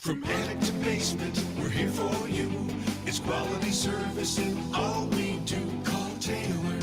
From attic to basement, we're here for you. It's quality service in all we do. Call Taylor.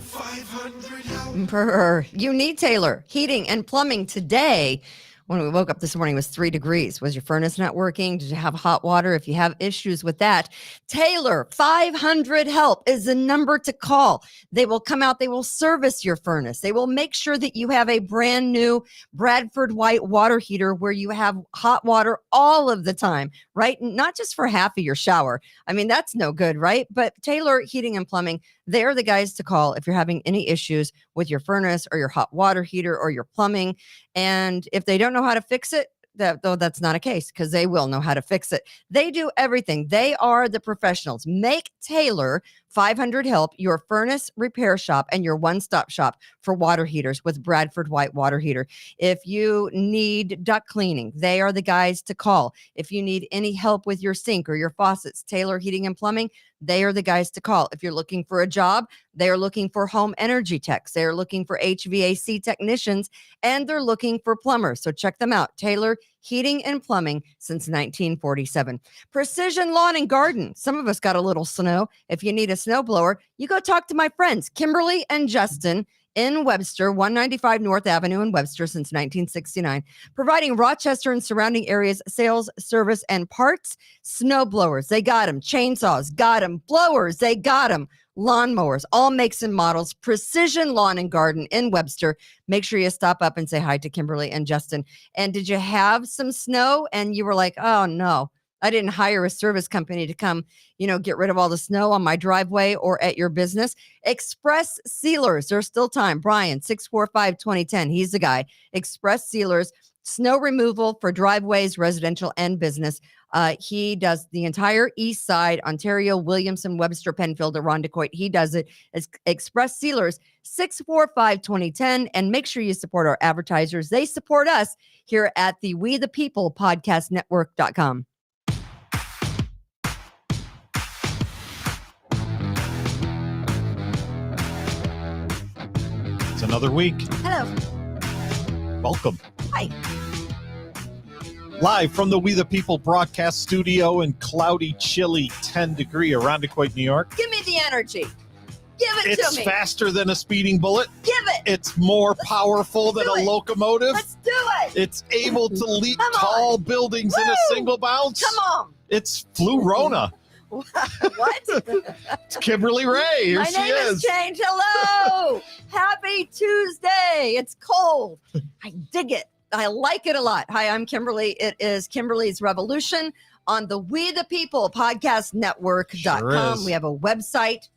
500 help. You need Taylor Heating and Plumbing today. When we woke up this morning, it was 3 degrees. Was your furnace not working? Did you have hot water? If you have issues with that, Taylor 500 Help is the number to call. They will come out. They will service your furnace. They will make sure that you have a brand new Bradford White water heater where you have hot water all of the time, right? Not just for half of your shower. I mean, that's no good, right? But Taylor Heating and Plumbing, they're the guys to call if you're having any issues with your furnace or your hot water heater or your plumbing. And if they don't know how to fix it, though that's not a case, because they will know how to fix it. They do everything. They are the professionals. Make Taylor 500 Help your furnace repair shop and your one-stop shop for water heaters with Bradford White water heater. If you need duct cleaning, they are the guys to call. If you need any help with your sink or your faucets, Taylor Heating and Plumbing, they are the guys to call. If you're looking for a job, they are looking for home energy techs. They are looking for HVAC technicians, and they're looking for plumbers. So check them out. Taylor Heating and Plumbing since 1947. Precision Lawn and Garden. Some of us got a little snow. If you need a snowblower, you go talk to my friends, Kimberly and Justin in Webster, 195 North Avenue in Webster since 1969, providing Rochester and surrounding areas sales, service, and parts. Snow blowers, they got them. Chainsaws, got them. Blowers, they got them. Lawnmowers, all makes and models. Precision Lawn and Garden in Webster. Make sure you stop up and say hi to Kimberly and Justin. And did you have some snow and you were like, oh no, I didn't hire a service company to come, get rid of all the snow on my driveway or at your business? Express Sealers, there's still time. Brian, 645-2010. He's the guy. Express Sealers, snow removal for driveways, residential and business. He does the entire east side, Ontario, Williamson, Webster, Penfield, Irondequoit. He does it. It's Express Sealers, 645-2010. And make sure you support our advertisers. They support us here at the We the People Podcast Network.com. It's another week. Hello. Welcome. Hi. Live from the We the People broadcast studio in cloudy, chilly 10-degree Irondequoit, New York. Give me the energy. Give it to me. It's faster than a speeding bullet. Give it. It's more powerful than a locomotive. Let's do it. It's able to leap tall buildings in a single bounce. Come on. It's Flu-Rona. What? It's Kimberly Ray. Here My she name is Change. Hello. Happy Tuesday. It's cold. I dig it. I like it a lot. Hi, I'm Kimberly. It is Kimberly's Revolution on the We the People Podcast Network.com. Sure we have a website.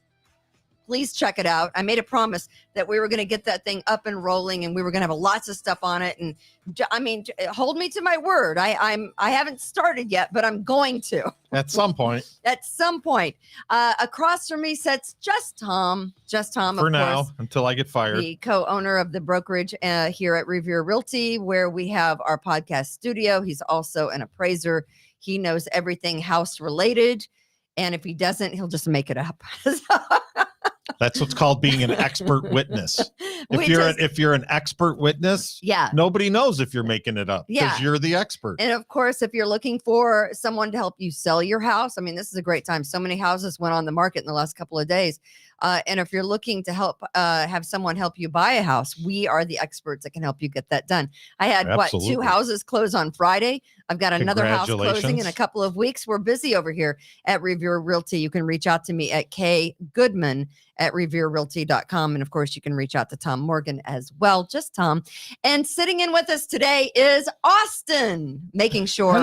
Please check it out. I made a promise that we were going to get that thing up and rolling, and we were going to have lots of stuff on it. And I mean, hold me to my word. I haven't started yet, but I'm going to. At some point. At some point. Across from me sits just Tom. Just Tom, For of now, course, until I get fired. the co-owner of the brokerage here at Revere Realty, where we have our podcast studio. He's also an appraiser. He knows everything house related. And if he doesn't, he'll just make it up. That's what's called being an expert witness. If you're an expert witness, yeah, nobody knows if you're making it up because Yeah. you're the expert. And of course, if you're looking for someone to help you sell your house, I mean, this is a great time. So many houses went on the market in the last couple of days. And if you're looking to help have someone help you buy a house, we are the experts that can help you get that done. I had Absolutely. 2 houses close on Friday. I've got another house closing in a couple of weeks. We're busy over here at Revere Realty. You can reach out to me at kgoodman@revererealty.com. And of course, you can reach out to Tom Morgan as well, just Tom. And sitting in with us today is Austin, making sure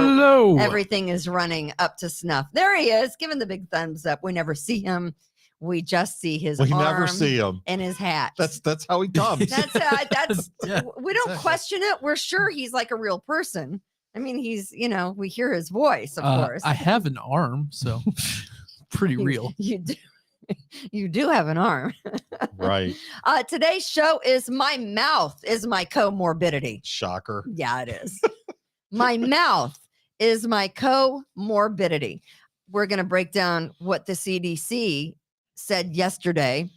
everything is running up to snuff. There he is, giving the big thumbs up. We never see him. We just see his arm never see him and his hat. That's how he comes. That's Yeah, we don't question it. We're sure he's like a real person. I mean, he's, we hear his voice, of course. I have an arm, so pretty real. You do. You do have an arm. Right. Today's show is my mouth is my comorbidity. Shocker. Yeah, it is. My mouth is my comorbidity. We're going to break down what the CDC said yesterday.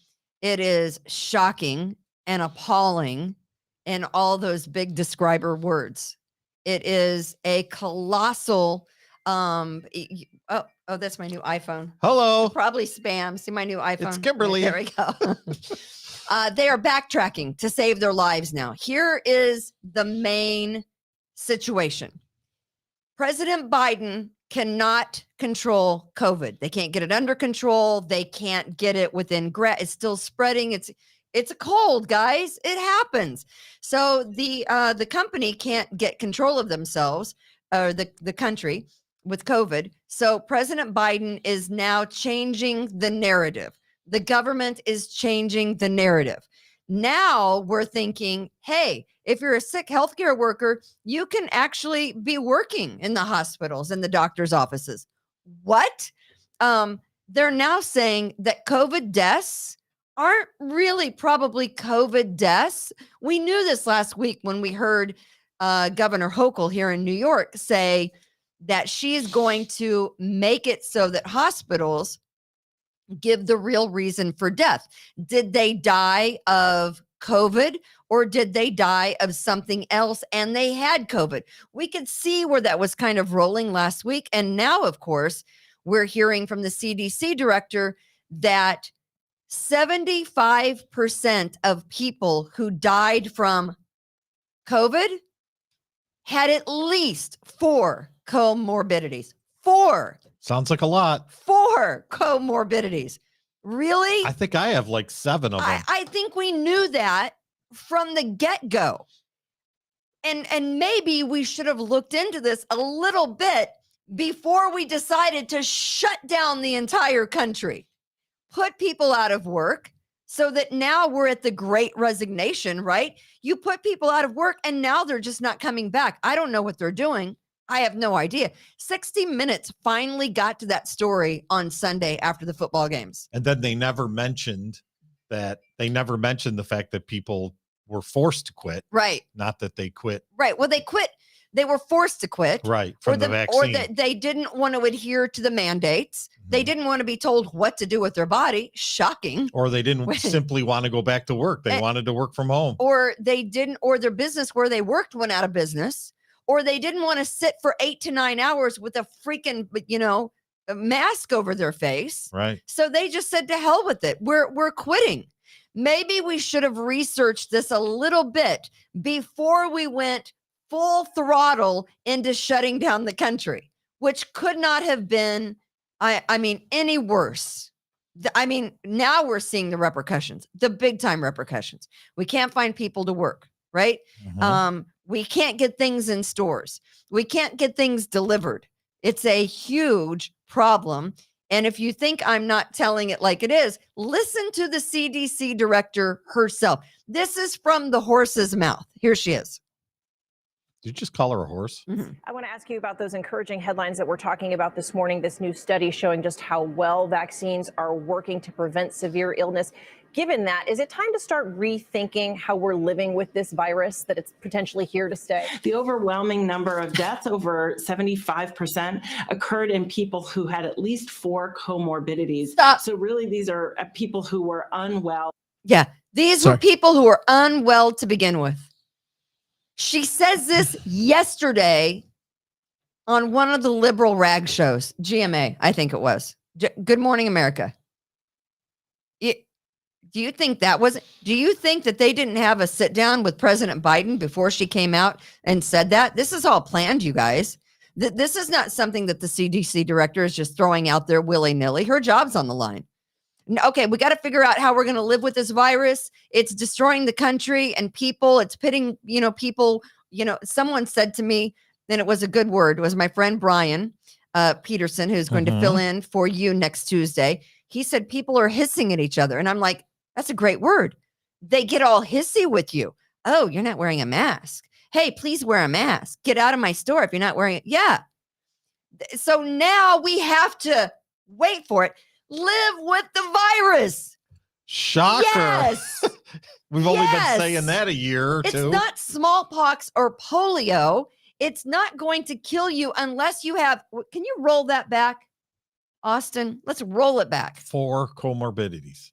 It is shocking and appalling and all those big describer words. It is a colossal. Oh, that's my new iPhone. Hello. Probably spam. See my new iPhone. It's Kimberly. There we go. They are backtracking to save their lives now. Here is the main situation. President Biden cannot control COVID. They can't get it under control. They can't get it within it's still spreading. It's a cold, guys. It happens. So the company can't get control of themselves, or the country, with COVID. So President Biden is now changing the narrative. The government is changing the narrative. Now we're thinking, hey, if you're a sick healthcare worker, you can actually be working in the hospitals and the doctor's offices. What? They're now saying that COVID deaths aren't really probably COVID deaths. We knew this last week when we heard Governor Hochul here in New York say that she's going to make it so that hospitals give the real reason for death. Did they die of COVID or did they die of something else and they had COVID? We could see where that was kind of rolling last week. And now, of course, we're hearing from the CDC director that 75% of people who died from COVID had at least 4 comorbidities. 4. Sounds like a lot. 4 comorbidities. Really? I think I have like 7 of them. I think we knew that from the get-go. And maybe we should have looked into this a little bit before we decided to shut down the entire country, put people out of work, so that now we're at the great resignation, right? You put people out of work and now they're just not coming back. I don't know what they're doing. I have no idea. 60 Minutes finally got to that story on Sunday after the football games. And then they never mentioned the fact that people were forced to quit. Right. Not that they quit. Right. Well, they quit. They were forced to quit. Right. From the vaccine. Or that they didn't want to adhere to the mandates. Mm-hmm. They didn't want to be told what to do with their body. Shocking. Or they didn't simply want to go back to work. They wanted to work from home. Or they didn't, or their business where they worked went out of business. Or they didn't want to sit for 8 to 9 hours with a freaking, a mask over their face. Right. So they just said, to hell with it. We're quitting. Maybe we should have researched this a little bit before we went full throttle into shutting down the country, which could not have been, any worse. Now we're seeing the repercussions, the big time repercussions. We can't find people to work, right? Mm-hmm. We can't get things in stores. We can't get things delivered. It's a huge problem. And if you think I'm not telling it like it is, listen to the CDC director herself. This is from the horse's mouth. Here she is. Did you just call her a horse? Mm-hmm. I want to ask you about those encouraging headlines that we're talking about this morning, this new study showing just how well vaccines are working to prevent severe illness. Given that, is it time to start rethinking how we're living with this virus, that it's potentially here to stay? The overwhelming number of deaths, over 75%, occurred in people who had at least 4 comorbidities. Stop. So really, these are people who were unwell. Yeah, these were people who were unwell to begin with. She says this yesterday on one of the liberal rag shows, GMA, I think it was. Good Morning America. Do you think that they didn't have a sit down with President Biden before she came out and said that? This is all planned, you guys. This is not something that the CDC director is just throwing out there willy-nilly. Her job's on the line. Okay, we got to figure out how we're going to live with this virus. It's destroying the country and people. It's pitting, people. Someone said to me, and it was a good word. It was my friend Brian Peterson, who's going to fill in for you next Tuesday. He said people are hissing at each other. And I'm like, that's a great word. They get all hissy with you. Oh, you're not wearing a mask. Hey, please wear a mask. Get out of my store if you're not wearing it. Yeah. So now we have to wait for it. Live with the virus. Shocker. Yes. We've only been saying that a year or two. It's not smallpox or polio. It's not going to kill you unless you have. Can you roll that back, Austin? Let's roll it back. 4 comorbidities.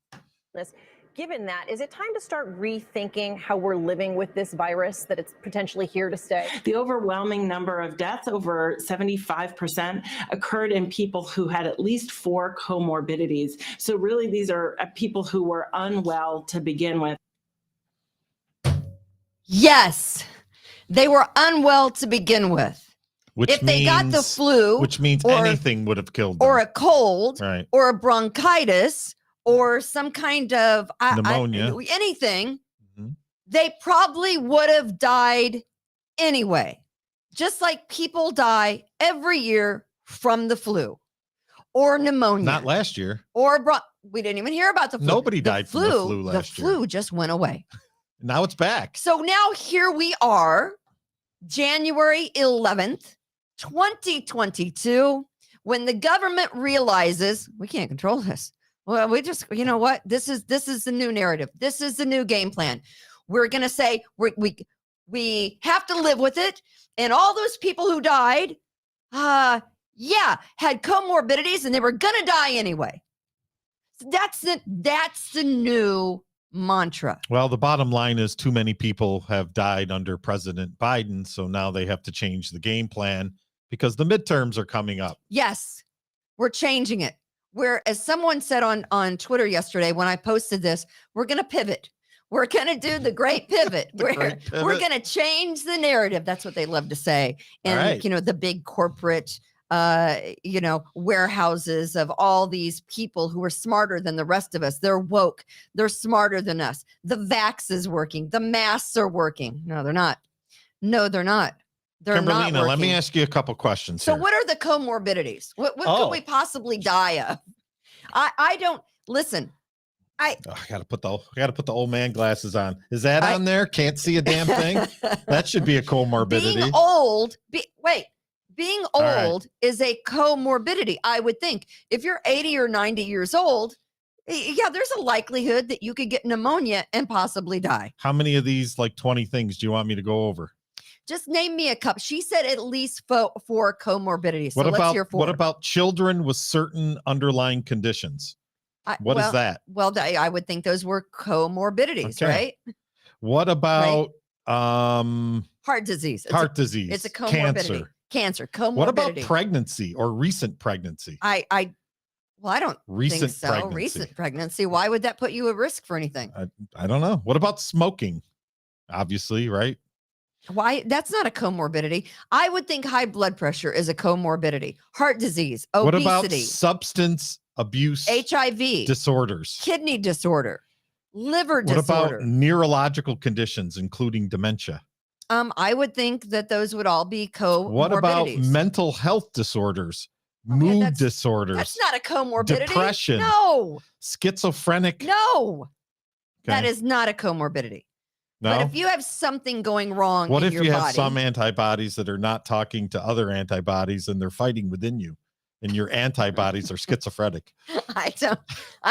Given that, is it time to start rethinking how we're living with this virus, that it's potentially here to stay? The overwhelming number of deaths, over 75%, occurred in people who had at least 4 comorbidities. So really, these are people who were unwell to begin with. Yes, they were unwell to begin with. Which if they got the flu, which means or- anything would have killed them. or a cold, Right. or a bronchitis, or some kind of Pneumonia. anything, Mhm. they probably would have died anyway. Just like people die every year from the flu or pneumonia. Not last year. Or we didn't even hear about the flu. Nobody died from the flu last The year. flu just went away. Now it's back. So now here we are, January 11th, 2022, when the government realizes we can't control this. Well, we just, you know what? This is the new narrative. This is the new game plan. We're going to say we have to live with it. And all those people who died, had comorbidities and they were going to die anyway. That's the new mantra. Well, the bottom line is too many people have died under President Biden. So now they have to change the game plan because the midterms are coming up. Yes, we're changing it. As someone said on Twitter yesterday when I posted this, we're going to pivot. We're going to do the great pivot. We're going to change the narrative. That's what they love to say. And, right. The big corporate, warehouses of all these people who are smarter than the rest of us. They're woke. They're smarter than us. The vax is working. The masks are working. No, they're not. They're Kimberly, not working. let me ask you a couple questions. So here. what are the comorbidities? What could we possibly die of? I don't listen. I gotta put the old man glasses on. Is that on there? Can't see a damn thing. That should be a comorbidity. Being old is a comorbidity. I would think if you're 80 or 90 years old, there's a likelihood that you could get pneumonia and possibly die. How many of these 20 things do you want me to go over? Just name me a couple. She said at least 4 comorbidities. So What let's hear 4. What about children with certain underlying conditions? What is that? Well, I would think those were comorbidities, right? What about heart disease? Heart disease. It's a comorbidity. Cancer. Comorbidity. What about pregnancy or recent pregnancy? I don't think so. Pregnancy. Recent pregnancy. Why would that put you at risk for anything? I don't know. What about smoking? Obviously, right? Why? That's not a comorbidity. I would think high blood pressure is a comorbidity. Heart disease, obesity. What about substance abuse, HIV, disorders, kidney disorder, liver disorder? What about neurological conditions, including dementia? I would think that those would all be comorbidities. What about mental health disorders, mood disorders? That's not a comorbidity. Depression. No. Schizophrenic. No. Okay. That is not a comorbidity. No? But if you have something going wrong what in if your you body, have some antibodies that are not talking to other antibodies and they're fighting within you and your antibodies are schizophrenic? I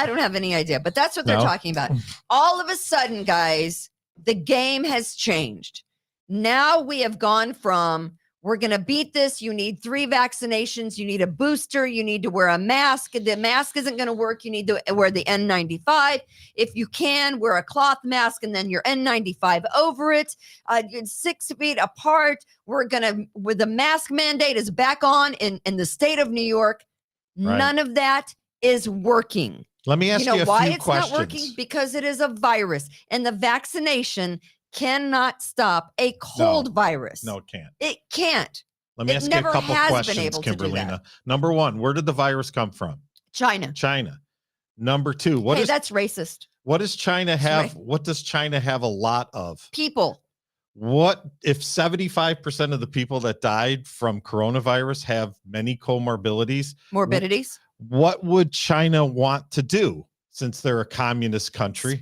don't have any idea, but that's what they're talking about. All of a sudden, guys, the game has changed. Now we have gone from we're going to beat this. You need 3 vaccinations. You need a booster. You need to wear a mask. The mask isn't going to work. You need to wear the N95. If you can, wear a cloth mask and then your N95 over it. 6 feet apart. With the mask mandate is back on in the state of New York. Right. None of that is working. Let me ask you a why few it's questions. Not working? Because it is a virus, and the vaccination cannot stop a cold virus. No, it can't. It can't. Let me ask you a couple questions, Kimberly. Number 1, where did the virus come from? China. Number 2, that's racist. What does China have? What does China have a lot of? People. What if 75% of the people that died from coronavirus have many comorbidities? Morbidities. What would China want to do since they're a communist country?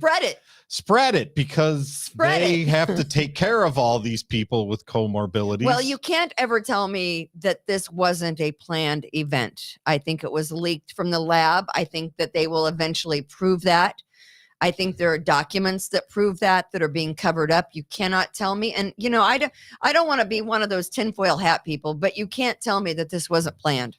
Spread it because they have to take care of all these people with comorbidities. Well, you can't ever tell me that this wasn't a planned event. I think it was leaked from the lab. I think that they will eventually prove that. I think there are documents that prove that are being covered up. You cannot tell me. And, I don't want to be one of those tinfoil hat people, but you can't tell me that this wasn't planned.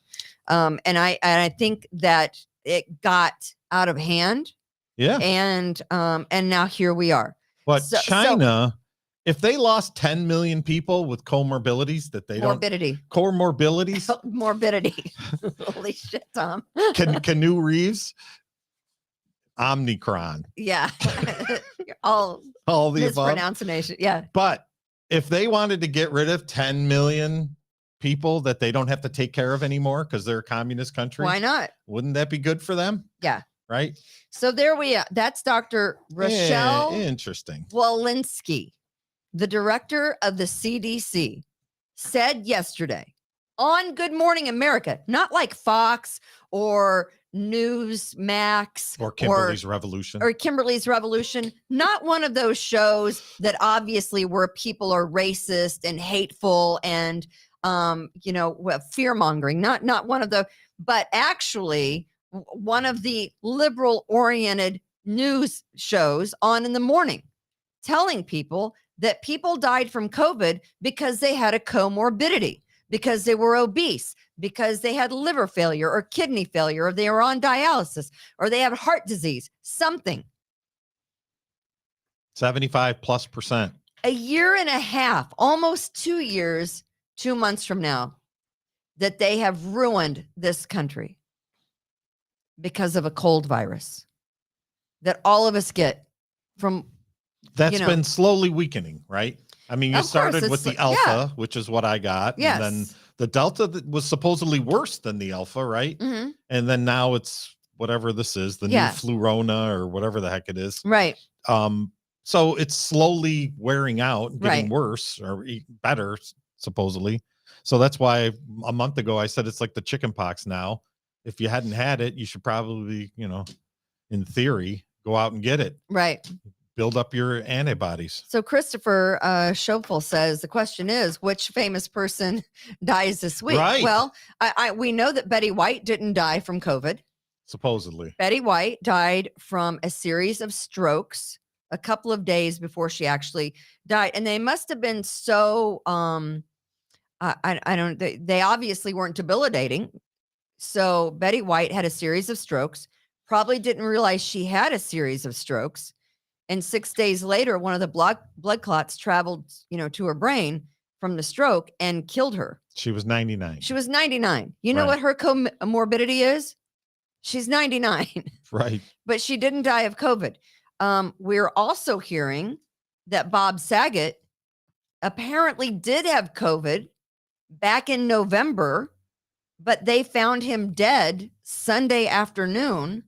And I think that it got out of hand. Yeah. And now here we are. But China, if they lost 10 million people with comorbidities that they comorbidities, morbidity. Holy shit, Tom. Canoe Reeves, Omicron. Yeah. all the mispronunciation. Yeah. But if they wanted to get rid of 10 million people that they don't have to take care of anymore because they're a communist country, why not? Wouldn't that be good for them? Yeah. Right. So there we are. That's Dr. Rochelle interesting. Walensky, the director of the CDC, said yesterday on Good Morning America, not like Fox or Newsmax or Kimberly's Revolution, not one of those shows that obviously where people are racist and hateful and fear mongering, not one of the, but actually one of the liberal oriented news shows on in the morning, telling people that people died from COVID because they had a comorbidity, because they were obese, because they had liver failure or kidney failure, or they were on dialysis, or they have heart disease, something. 75+%. A year and a half, almost 2 years, 2 months from now, that they have ruined this country because of a cold virus that all of us get from. That's been slowly weakening, right? I mean, you started with the Alpha, which is what I got. Yes. And then the Delta that was supposedly worse than the Alpha, right? Mm-hmm. And then now it's whatever this is, the new Flurona or whatever the heck it is. Right. So it's slowly wearing out, getting worse or better, supposedly. So that's why a month ago I said it's like the chicken pox now. If you hadn't had it, you should probably, in theory, go out and get it. Right. Build up your antibodies. So Christopher Schofel says the question is, which famous person dies this week? Right. Well, we know that Betty White didn't die from COVID. Supposedly. Betty White died from a series of strokes a couple of days before she actually died. And they must have been so, they obviously weren't debilitating. So Betty White had a series of strokes, probably didn't realize she had a series of strokes. And 6 days later, one of the blood clots traveled, to her brain from the stroke and killed her. She was 99. You know what her comorbidity is? She's 99. Right. But she didn't die of COVID. We're also hearing that Bob Saget apparently did have COVID back in November, but they found him dead Sunday afternoon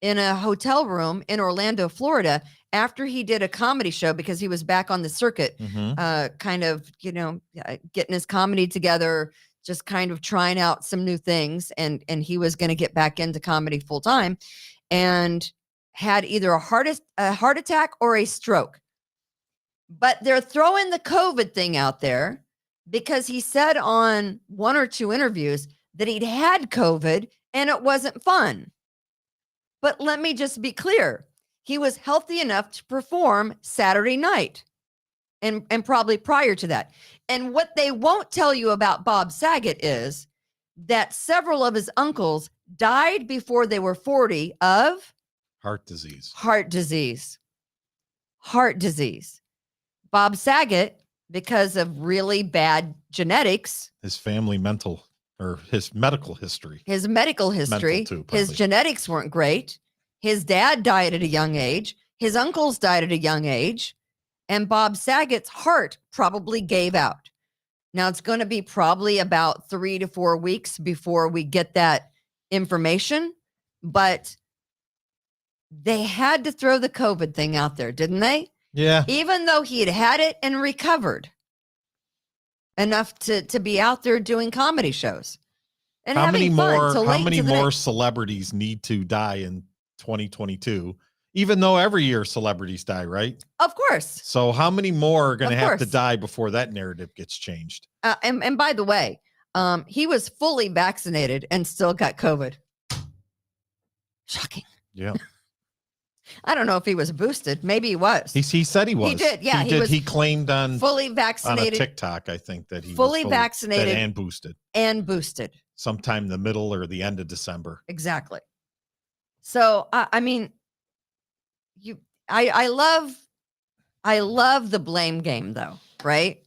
in a hotel room in Orlando, Florida, after he did a comedy show because he was back on the circuit, kind of, getting his comedy together, just kind of trying out some new things. And he was going to get back into comedy full time, and had either a heart attack or a stroke. But they're throwing the COVID thing out there because he said on one or two interviews that he'd had COVID and it wasn't fun. But let me just be clear. He was healthy enough to perform Saturday night and probably prior to that. And what they won't tell you about Bob Saget is that several of his uncles died before they were 40 of heart disease. Bob Saget, because of really bad genetics, his medical history. Too, his genetics weren't great. His dad died at a young age. His uncles died at a young age. And Bob Saget's heart probably gave out. Now it's going to be probably about 3 to 4 weeks before we get that information. But they had to throw the COVID thing out there, didn't they? Yeah. Even though he had it and recovered enough to be out there doing comedy shows. And how many more celebrities need to die in 2022? Even though every year celebrities die, right? Of course. So how many more are going to have to die before that narrative gets changed? And by the way, he was fully vaccinated and still got COVID. Shocking. Yeah. I don't know if he was boosted. Maybe he was. He said he was. He did. Yeah. He claimed on fully vaccinated on a TikTok, I think, that he fully was vaccinated and boosted. Sometime the middle or the end of December. Exactly. So, I mean, I love the blame game though, right?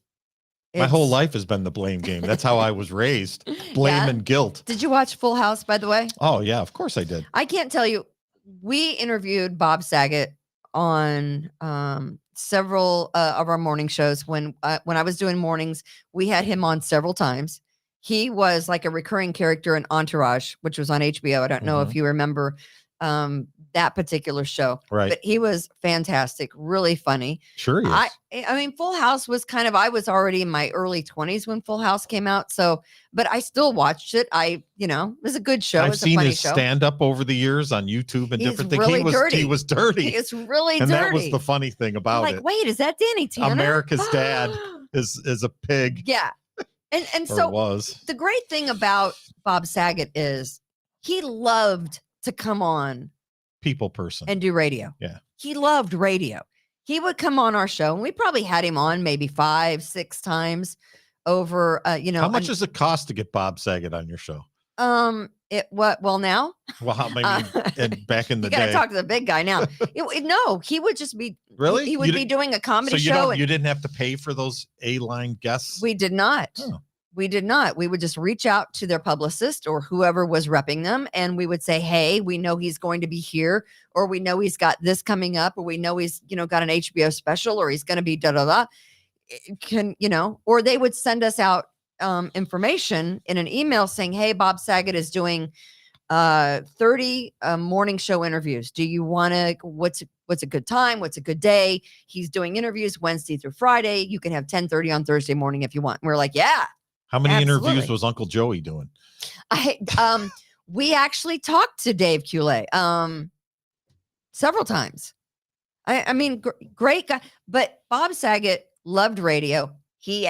My whole It's- life has been the blame game. That's how I was raised. Blame Yeah. and guilt. Did you watch Full House, by the way? Oh yeah, of course I did. I can't tell you. We interviewed Bob Saget on several of our morning shows. When I was doing mornings, we had him on several times. He was like a recurring character in Entourage, which was on HBO. I don't know if you remember that particular show, Right. but he was fantastic, really funny. Sure he is. I mean, Full House was I was already in my early 20s when Full House came out. So, but I still watched it. It was a good show. I've It's a seen funny his show. stand-up over the years on YouTube and He's different things. really dirty. He was dirty. It's really And dirty. that was the funny thing about like, it. wait, is that Danny Tanner? America's dad is a pig. Yeah. And Or so was. the great thing about Bob Saget is he loved to come on People person. and do radio. Yeah. He loved radio. He would come on our show, and we probably had him on maybe 5-6 times over, How much does it cost to get Bob Saget on your show? well now Well, how many and back in the you got to day? talk to the big guy now. No, he would just be Really? He would You be doing a comedy so show. you didn't have to pay for those A-line guests? We did not. Oh. We did not. We would just reach out to their publicist or whoever was repping them. And we would say, hey, we know he's going to be here, or we know he's got this coming up, or we know he's, got an HBO special, or he's going to be da-da-da. Or they would send us out information in an email saying, hey, Bob Saget is doing 30 morning show interviews. Do you want to, what's a good time? What's a good day? He's doing interviews Wednesday through Friday. You can have 10:30 on Thursday morning if you want. And we're like, yeah. How many Absolutely. interviews was Uncle Joey doing? We actually talked to Dave Coulee several times. I mean, great guy, but Bob Saget loved radio. He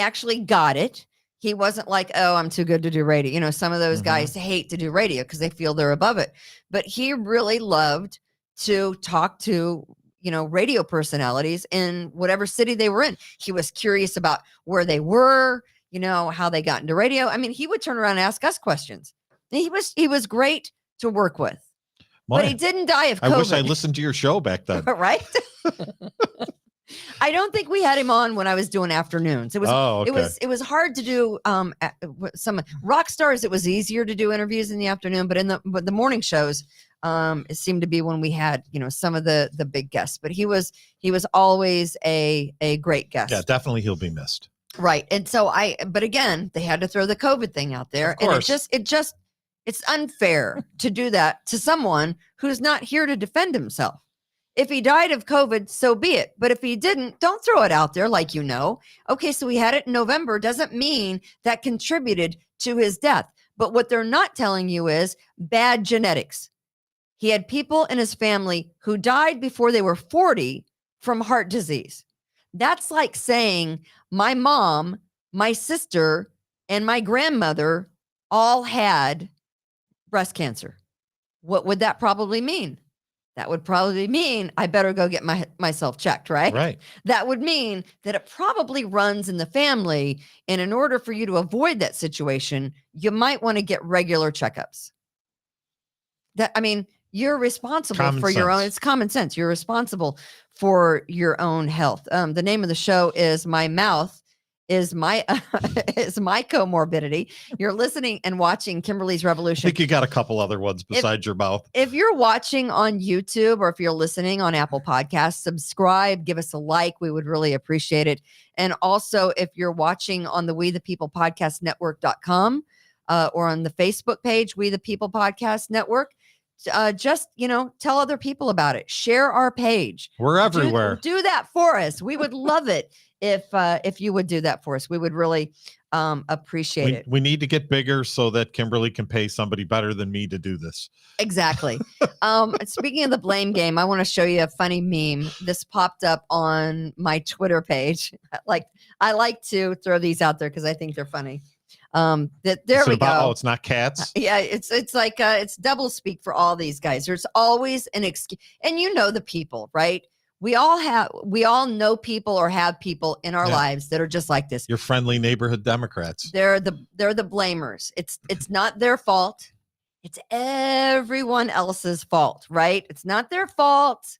actually got it. He wasn't like, oh, I'm too good to do radio. Some of those guys hate to do radio because they feel they're above it. But he really loved to talk to, radio personalities in whatever city they were in. He was curious about where they were, how they got into radio. I mean, he would turn around and ask us questions. He was great to work with. Boy, but he didn't die of COVID. I wish I listened to your show back then. Right? I don't think we had him on when I was doing afternoons. It was it was hard to do some rock stars. It was easier to do interviews in the afternoon, but in the morning shows, it seemed to be when we had some of the big guests. But he was always a great guest. Yeah, definitely he'll be missed. Right. And so but again, they had to throw the COVID thing out there. Of course. And it's unfair to do that to someone who's not here to defend himself. If he died of COVID, so be it. But if he didn't, don't throw it out there like Okay, so he had it in November doesn't mean that contributed to his death. But what they're not telling you is bad genetics. He had people in his family who died before they were 40 from heart disease. That's like saying my mom, my sister, and my grandmother all had breast cancer. What would that probably mean? That would probably mean I better go get myself checked, right? Right. That would mean that it probably runs in the family. And in order for you to avoid that situation, you might want to get regular checkups. You're responsible for your own. It's common sense. You're responsible for your own health. The name of the show is My Mouth is my comorbidity. You're listening and watching Kimberly's Revolution. I think you got a couple other ones besides your mouth. If you're watching on YouTube or if you're listening on Apple Podcasts, subscribe, give us a like. We would really appreciate it. And also, if you're watching on the We the People Podcast Network.com or on the Facebook page, We the People Podcast Network, just tell other people about it. Share our page. We're everywhere. Do that for us. We would love it if you would do that for us. We would really appreciate it. We need to get bigger so that Kimberly can pay somebody better than me to do this. Exactly. Speaking of the blame game, I want to show you a funny meme. This popped up on my Twitter page. I like to throw these out there because I think they're funny. There we go. Oh, it's not cats. Yeah, it's like it's double speak for all these guys. There's always an excuse, and the people, right? We all know people or have people in our lives that are just like this. Your friendly neighborhood Democrats. They're the blamers. It's not their fault. It's everyone else's fault, right? It's not their fault.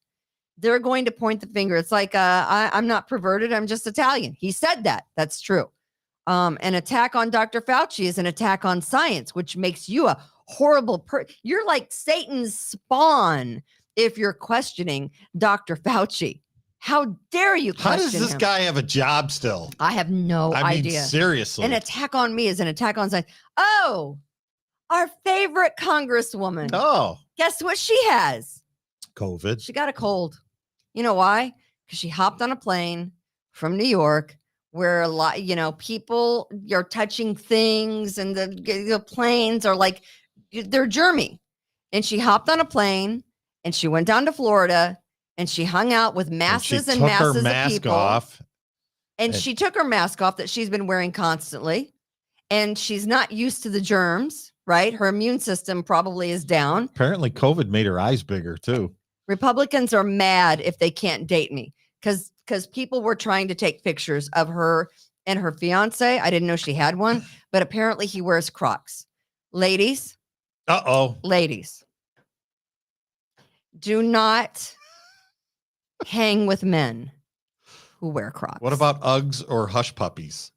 they're going to point the finger. It's like, I'm not perverted. I'm just Italian. He said that. That's true. An attack on Dr. Fauci is an attack on science, which makes you a horrible You're like Satan's spawn if you're questioning Dr. Fauci. How dare you question How does this him? guy have a job still? I have no idea. Seriously. An attack on me is an attack on science. Oh, our favorite congresswoman. Oh, Guess what she has? COVID. She got a cold. You know why? Because she hopped on a plane from New York where a lot, people are touching things and the planes are like, they're germy. And she hopped on a plane and she went down to Florida and she hung out with masses and masses of people. Off. And she took her mask off that she's been wearing constantly. And she's not used to the germs, right? Her immune system probably is down. Apparently COVID made her eyes bigger too. Republicans are mad if they can't date me because people were trying to take pictures of her and her fiance. I didn't know she had one, but apparently he wears Crocs. Ladies. Ladies. Do not hang with men who wear Crocs. What about Uggs or Hush Puppies?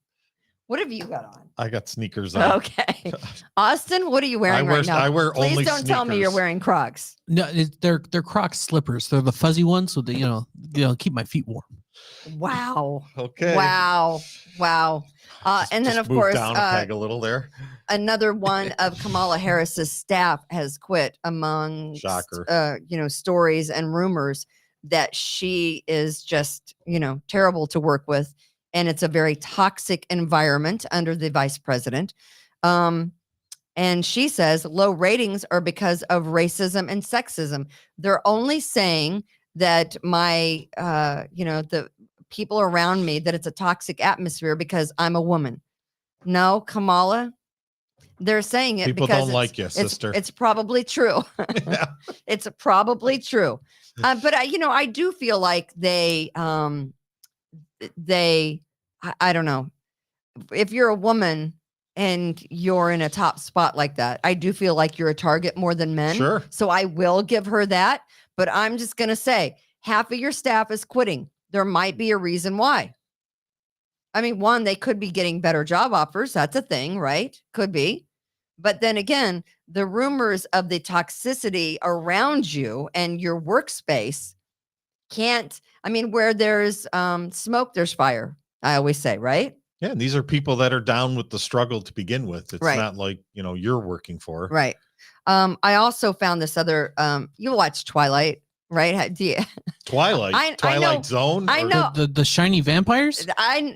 What have you got on? I got sneakers on. Okay. Austin, what are you wearing right now? I wear Please only don't tell me you're wearing Crocs. No, they're Crocs slippers. They're the fuzzy ones, so they keep my feet warm. Wow. Okay. Wow. And then, of course, down a peg a little there. Another one of Kamala Harris's staff has quit among stories and rumors that she is just, terrible to work with. And it's a very toxic environment under the vice president. And she says low ratings are because of racism and sexism. They're only saying that the people around me, that it's a toxic atmosphere because I'm a woman. No, Kamala, they're saying it people because don't like you, sister. It's probably true. Yeah. It's probably true. But I do feel like they I don't know, if you're a woman and you're in a top spot like that, I do feel like you're a target more than men. Sure. So I will give her that, but I'm just going to say half of your staff is quitting. There might be a reason why. I mean, one, they could be getting better job offers. That's a thing, right? Could be. But then again, the rumors of the toxicity around you and your workspace where there's smoke, there's fire. I always say, right? Yeah. And these are people that are down with the struggle to begin with. It's not like, you're working for. Right. I also found this other, you watch Twilight, right? Twilight? Twilight Zone? I know. The shiny vampires?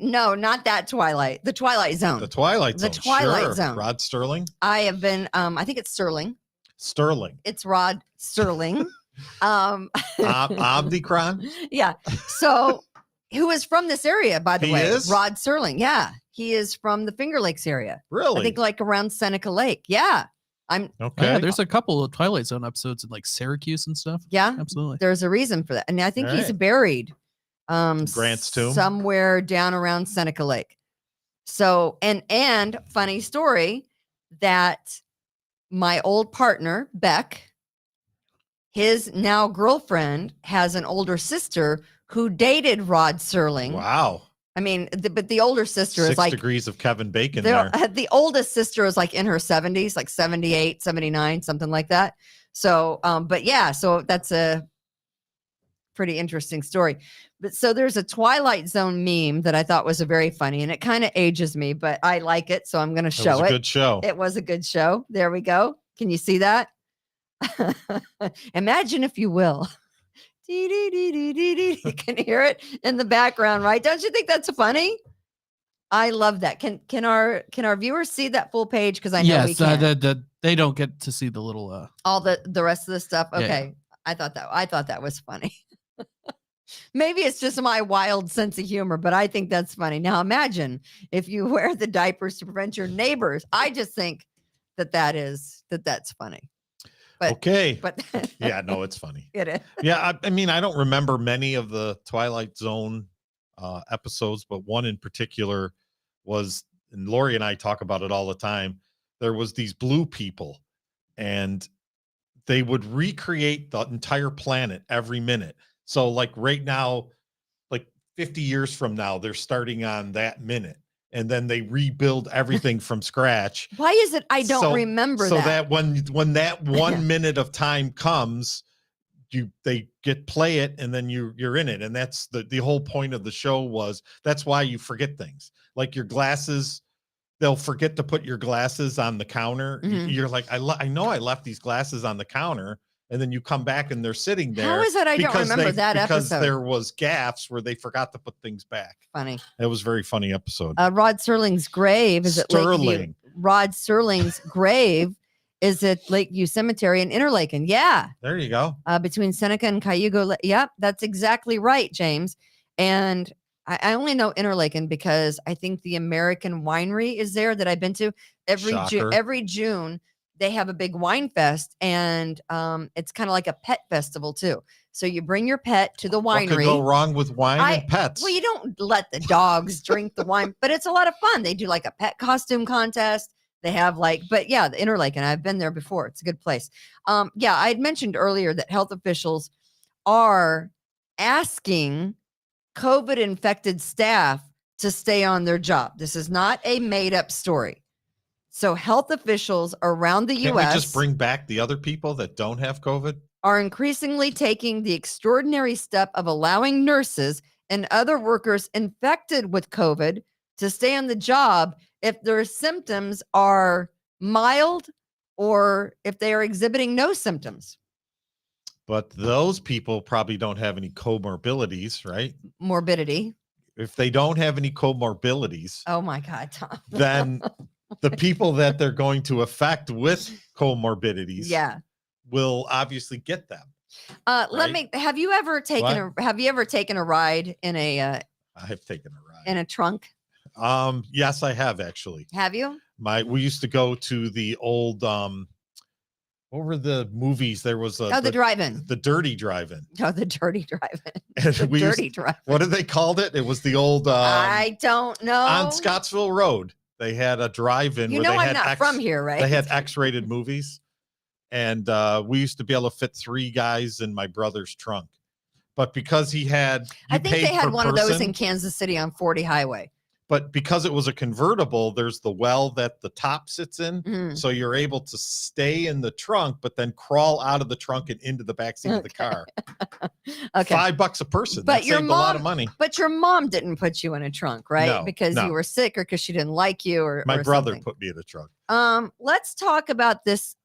No, not that Twilight. The Twilight Zone. The Twilight Zone. The Twilight Zone. Rod Sterling? I have been, I think it's Sterling. Sterling. It's Rod Sterling. Omnicron? Yeah. So who is from this area, by the way? Is? Rod Sterling. Yeah. He is from the Finger Lakes area. Really? I think like around Seneca Lake. Yeah. Okay. Oh, yeah, there's a couple of Twilight Zone episodes in like Syracuse and stuff. Yeah. Absolutely. There's a reason for that. And I think All he's right. buried Grant's tomb? somewhere down around Seneca Lake. So, and funny story that my old partner, Beck, his now girlfriend has an older sister who dated Rod Serling. Wow. I mean, but the older sister 6 is like degrees of Kevin Bacon there. the oldest sister is like in her 70s, like 78, 79, something like that. So, but yeah, so that's a pretty interesting story. But so there's a Twilight Zone meme that I thought was a very funny, and it kind of ages me, but I like it, so I'm going to show it. It was a good show. It was a good show. There we go. Can you see that? Imagine if you will. You can hear it in the background, right? Don't you think that's funny? I love that. Can our viewers see that full page? Because I know we can. They don't get to see the little all the rest of the stuff. Okay, Yeah. I thought that was funny. Maybe it's just my wild sense of humor, but I think that's funny. Now imagine if you wear the diapers to prevent your neighbors. I just think that's funny. But, okay. But yeah, no, it's funny. It is. Yeah, I mean, I don't remember many of the Twilight Zone episodes, but one in particular was, and Lori and I talk about it all the time. There was these blue people, and they would recreate the entire planet every minute. So like right now, like 50 years from now, they're starting on that minute. And then they rebuild everything from scratch. Why is it I don't remember so that? that when that 1 minute of time comes, they play it, and then you're in it. And that's the whole point of the show was that's why you forget things. Like your glasses, they'll forget to put your glasses on the counter. You're like, I know I left these glasses on the counter. And then you come back and they're sitting there. How is it I don't remember that because episode? there was gaffes where they forgot to put things back. Funny. It was a very funny episode. Rod Serling's grave is at Lakeview. Rod Serling's grave is at Lakeview Cemetery in Interlaken. Yeah. There you go. Between Seneca and Cayuga. Yep, that's exactly right, James. And I only know Interlaken because I think the American Winery is there that I've been to every June. They have a big wine fest, and it's kind of like a pet festival too. So you bring your pet to the winery. What could go wrong with wine and pets? Well, you don't let the dogs drink the wine, but it's a lot of fun. They do like a pet costume contest. They have the Interlaken. I've been there before. It's a good place. I had mentioned earlier that health officials are asking COVID infected staff to stay on their job. This is not a made up story. So health officials around the Can't U.S. we just bring back the other people that don't have COVID? Are increasingly taking the extraordinary step of allowing nurses and other workers infected with COVID to stay on the job if their symptoms are mild or if they are exhibiting no symptoms. But those people probably don't have any comorbidities, right? Morbidity. If they don't have any comorbidities, oh my God, Tom. then the people that they're going to affect with comorbidities will obviously get them. Have you ever taken a ride in a I have taken a ride in a trunk? Yes, I have actually. Have you? We used to go to the old what were the movies? There was the drive-in. The Dirty Drive-In. Oh, the Dirty Drive-In. Drive-In. What did they called it? It was the old I don't know. On Scottsville Road. They had a drive-in. You know, I'm not from here, right? They had X-rated movies, and we used to be able to fit 3 guys in my brother's trunk. But because he had, I think they had one of those in Kansas City on 40 Highway. But because it was a convertible, there's the well that the top sits in, so you're able to stay in the trunk, but then crawl out of the trunk and into the backseat of the car. Okay, $5 a person. But that saved a lot of money. But your mom didn't put you in a trunk, right? No, because you were sick, or because she didn't like you, or my brother something. put me in a trunk. Let's talk about this.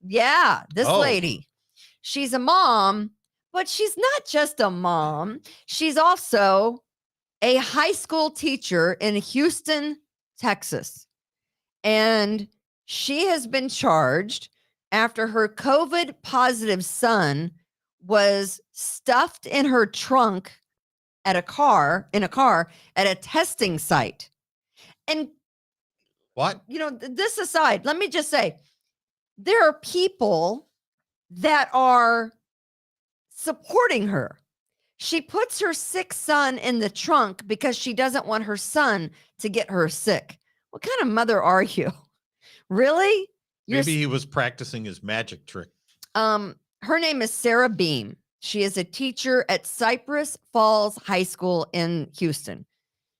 Yeah, this lady. She's a mom, but she's not just a mom. She's also a high school teacher in Houston, Texas. And she has been charged after her COVID positive son was stuffed in her trunk in a car at a testing site. And what? This aside, let me just say, there are people that are supporting her. She puts her sick son in the trunk because she doesn't want her son to get her sick. What kind of mother are you? Really? Maybe he was practicing his magic trick. Her name is Sarah Beam. She is a teacher at Cypress Falls High School in Houston.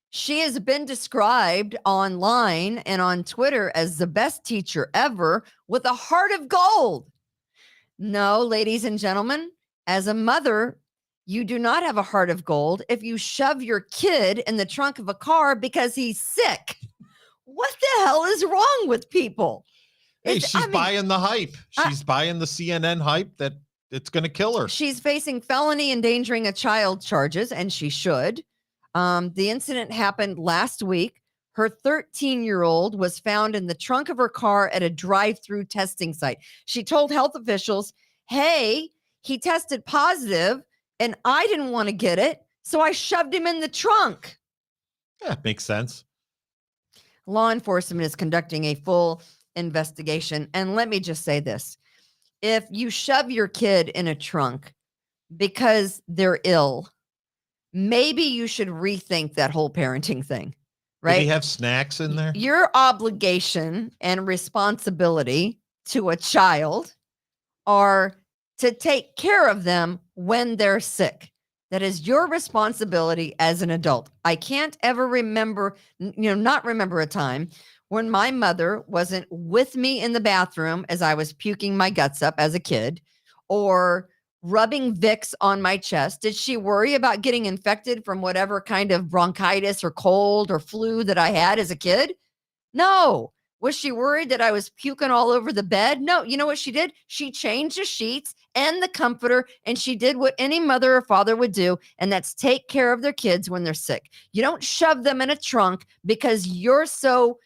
She has been described online and on Twitter as the best teacher ever with a heart of gold. No, ladies and gentlemen, as a mother, you do not have a heart of gold if you shove your kid in the trunk of a car because he's sick. What the hell is wrong with people? Hey, she's buying the hype. She's buying the CNN hype that it's going to kill her. She's facing felony endangering a child charges, and she should. The incident happened last week. Her 13-year-old was found in the trunk of her car at a drive-through testing site. She told health officials, hey, he tested positive, and I didn't want to get it, so I shoved him in the trunk. Yeah, makes sense. Law enforcement is conducting a full investigation. And let me just say this. If you shove your kid in a trunk because they're ill, maybe you should rethink that whole parenting thing, right? Did he have snacks in there? Your obligation and responsibility to a child are to take care of them when they're sick. That is your responsibility as an adult. I can't ever remember, not remember a time when my mother wasn't with me in the bathroom as I was puking my guts up as a kid, or rubbing Vicks on my chest. Did she worry about getting infected from whatever kind of bronchitis or cold or flu that I had as a kid? No. Was she worried that I was puking all over the bed? No. You know what she did? She changed the sheets and the comforter, and she did what any mother or father would do, and that's take care of their kids when they're sick. You don't shove them in a trunk because you're so,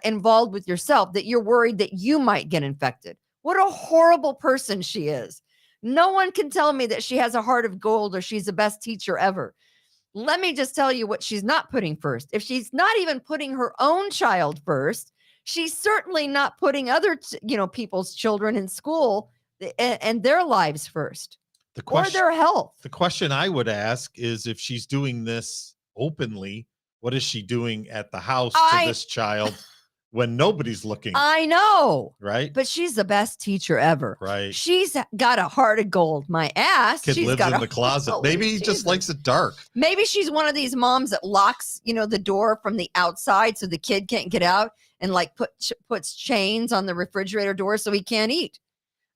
involved with yourself that you're worried that you might get infected. What a horrible person she is. No one can tell me that she has a heart of gold or she's the best teacher ever. Let me just tell you what she's not putting first. If she's not even putting her own child first, she's certainly not putting other, people's children in school and their lives first, or their health. The question I would ask is, if she's doing this openly, what is she doing at the house to this child when nobody's looking? I know. Right. But she's the best teacher ever. Right. She's got a heart of gold. My ass. Kid She's lives got in the closet. Maybe he just likes it dark. Maybe she's one of these moms that locks, the door from the outside so the kid can't get out, and like puts chains on the refrigerator door so he can't eat.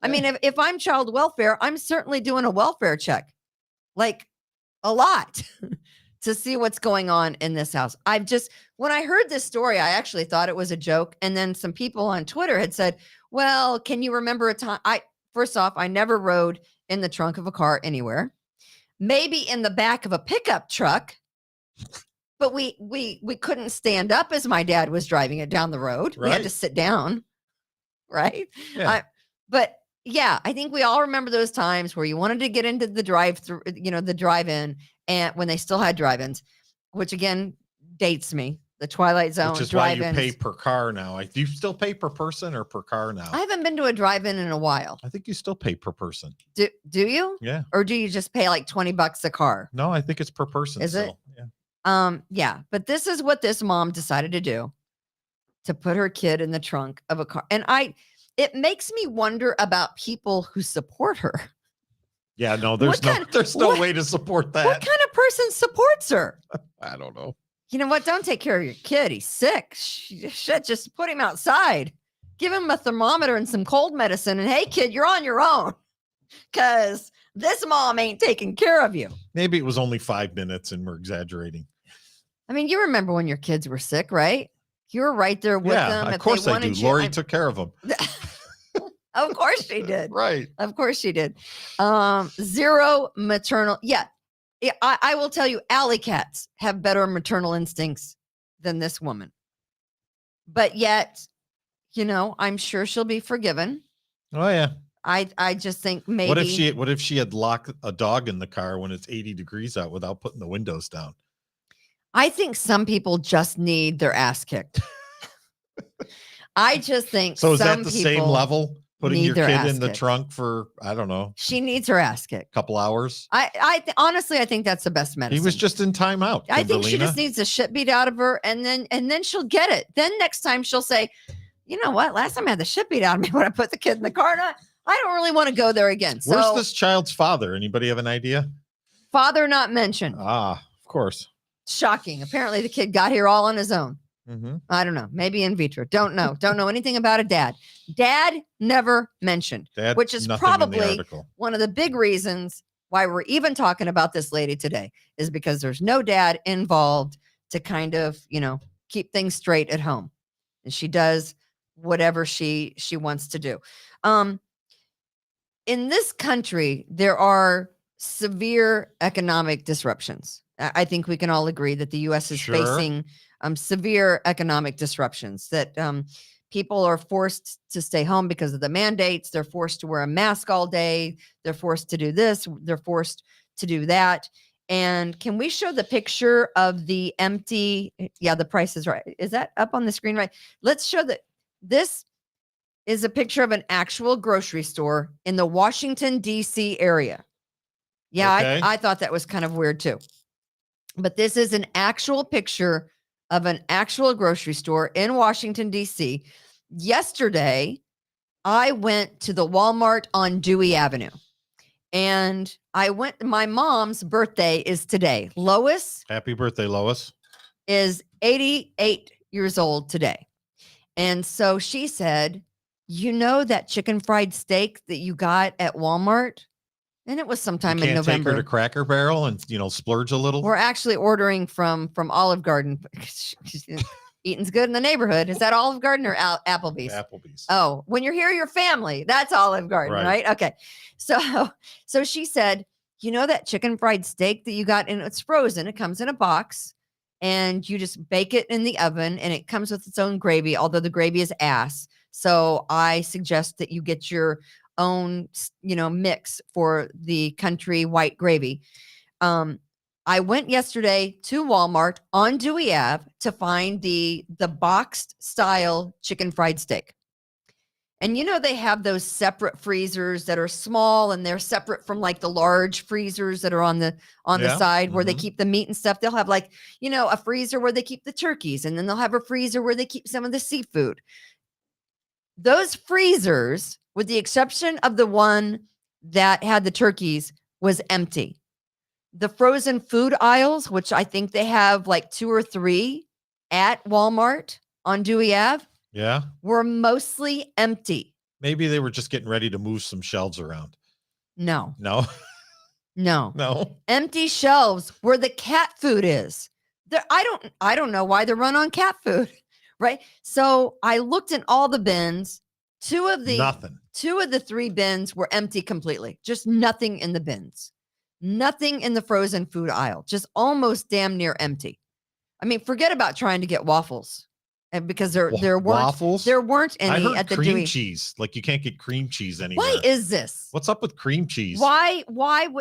I mean, if I'm child welfare, I'm certainly doing a welfare check, like a lot, to see what's going on in this house. When I heard this story, I actually thought it was a joke. And then some people on Twitter had said, well, can you remember a time? First off, I never rode in the trunk of a car anywhere, maybe in the back of a pickup truck, but we couldn't stand up as my dad was driving it down the road. Right. We had to sit down. Right. Yeah. I think we all remember those times where you wanted to get into the drive-through, the drive-in, and when they still had drive-ins, which again dates me, the Twilight Zone. Which is why you pay per car now. Do you still pay per person or per car now? I haven't been to a drive-in in a while. I think you still pay per person. Do you? Yeah. Or do you just pay like $20 a car? No, I think it's per person. Is it? Yeah. Yeah. But this is what this mom decided to do, to put her kid in the trunk of a car. And it makes me wonder about people who support her. Yeah, no, there's no way to support that. What kind of person supports her? I don't know. You know what? Don't take care of your kid. He's sick. Shit, just put him outside. Give him a thermometer and some cold medicine. And hey, kid, you're on your own, because this mom ain't taking care of you. Maybe it was only 5 minutes and we're exaggerating. I mean, you remember when your kids were sick, right? You were right there with them. Of course I do. Lori took care of them. Of course she did. Right. Of course she did. Zero maternal. Yeah. I will tell you, alley cats have better maternal instincts than this woman. But yet, I'm sure she'll be forgiven. Oh, yeah. I just think maybe. What if she had locked a dog in the car when it's 80 degrees out without putting the windows down? I think some people just need their ass kicked. I just think so. Is that the same level? Putting your kid in the kicked. Trunk for, I don't know. She needs her ass kicked. Couple hours. Honestly, I think that's the best medicine. He was just in timeout. I think she just needs the shit beat out of her, and then she'll get it. Then next time she'll say, you know what? Last time I had the shit beat out of me when I put the kid in the car. And I don't really want to go there again. So, where's this child's father? Anybody have an idea? Father not mentioned. Of course. Shocking. Apparently the kid got here all on his own. Mm-hmm. I don't know. Maybe in vitro. Don't know anything about a dad. Dad never mentioned, which is probably one of the big reasons why we're even talking about this lady today, is because there's no dad involved to kind of, keep things straight at home. And she does whatever she wants to do. In this country, there are severe economic disruptions. I think we can all agree that the U.S. is facing severe economic disruptions, that people are forced to stay home because of the mandates. They're forced to wear a mask all day. They're forced to do this. They're forced to do that. And can we show the picture of the empty? Yeah, the price is right. Is that up on the screen? Right. Let's show that. This is a picture of an actual grocery store in the Washington, D.C. area. Yeah, okay. I thought that was kind of weird too. But this is an actual picture of an actual grocery store in Washington, D.C. Yesterday, I went to the Walmart on Dewey Avenue. And my mom's birthday is today. Lois. Happy birthday, Lois. Is 88 years old today. And so she said, you know that chicken fried steak that you got at Walmart? And it was sometime in November. Take her to Cracker Barrel and, splurge a little. We're actually ordering from Olive Garden. Eating's good in the neighborhood. Is that Olive Garden or Applebee's? Applebee's. Oh, when you're here, your family. That's Olive Garden, right? Okay. So she said, you know that chicken fried steak that you got, and it's frozen. It comes in a box, and you just bake it in the oven, and it comes with its own gravy, although the gravy is ass. So I suggest that you get your own, mix for the country white gravy. I went yesterday to Walmart on Dewey Ave to find the boxed style chicken fried steak. And they have those separate freezers that are small, and they're separate from like the large freezers that are on the side where they keep the meat and stuff. They'll have like, a freezer where they keep the turkeys, and then they'll have a freezer where they keep some of the seafood. Those freezers, with the exception of the one that had the turkeys, was empty. The frozen food aisles, which I think they have like 2 or 3 at Walmart on Dewey Ave, were mostly empty. Maybe they were just getting ready to move some shelves around. No. Empty shelves where the cat food is. I don't know why they're run on cat food, right? So I looked in all the bins. 2 of the 3 bins were empty completely. Just nothing in the bins. Nothing in the frozen food aisle, just almost damn near empty. I mean, forget about trying to get waffles, and because there weren't waffles. There weren't any I heard at the cream Dewey. cheese. Like you can't get cream cheese anymore. Why is this? What's up with cream cheese? Why?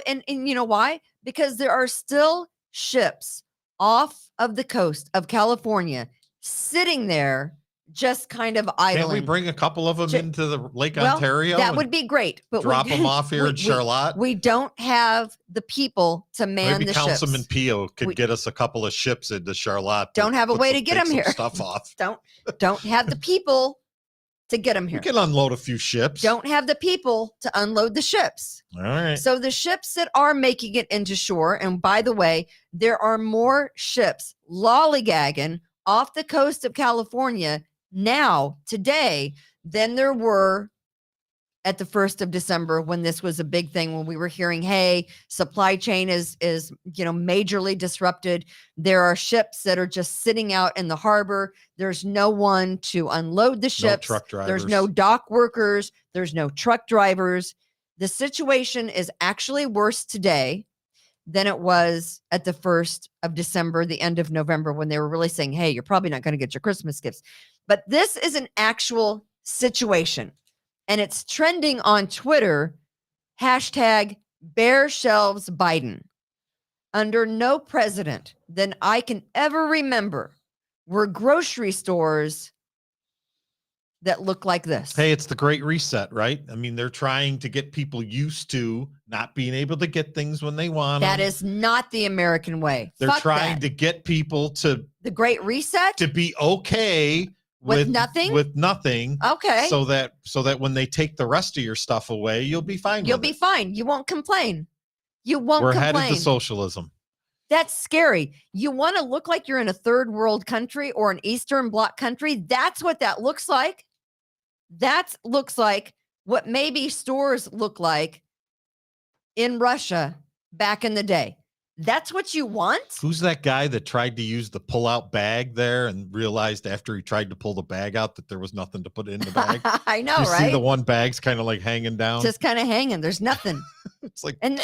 And you know why? Because there are still ships off of the coast of California sitting there, just kind of idling. Can't we bring a couple of them into the Lake Ontario? That would be great, but drop them off here in Charlotte. We don't have the people to man the ships. Maybe Councilman Pio could get us a couple of ships into Charlotte. Don't have a way to get them here. Stuff off. Don't have the people to get them here. We can unload a few ships. Don't have the people to unload the ships. All right. So the ships that are making it into shore, and by the way, there are more ships lollygagging off the coast of California now, today, than there were at the 1st of December when this was a big thing, when we were hearing, hey, supply chain is majorly disrupted. There are ships that are just sitting out in the harbor. There's no one to unload the ships. No truck drivers. There's no dock workers. There's no truck drivers. The situation is actually worse today than it was at the 1st of December, the end of November, when they were really saying, hey, you're probably not going to get your Christmas gifts. But this is an actual situation, and it's trending on Twitter, #BareShelvesBiden. Under no president than I can ever remember were grocery stores that look like this. Hey, it's the Great Reset, right? I mean, they're trying to get people used to not being able to get things when they want them. That is not the American way. They're trying to get people to the Great Reset, to be okay with nothing. Okay. So that when they take the rest of your stuff away, you'll be fine. You'll be fine. You won't complain. We're headed to socialism. That's scary. You want to look like you're in a third world country or an Eastern Bloc country? That's what that looks like. That looks like what maybe stores look like in Russia back in the day. That's what you want? Who's that guy that tried to use the pull-out bag there and realized after he tried to pull the bag out that there was nothing to put in the bag? I know, you right? See the one bag's kind of like hanging down. Just kind of hanging. There's nothing. It's like, and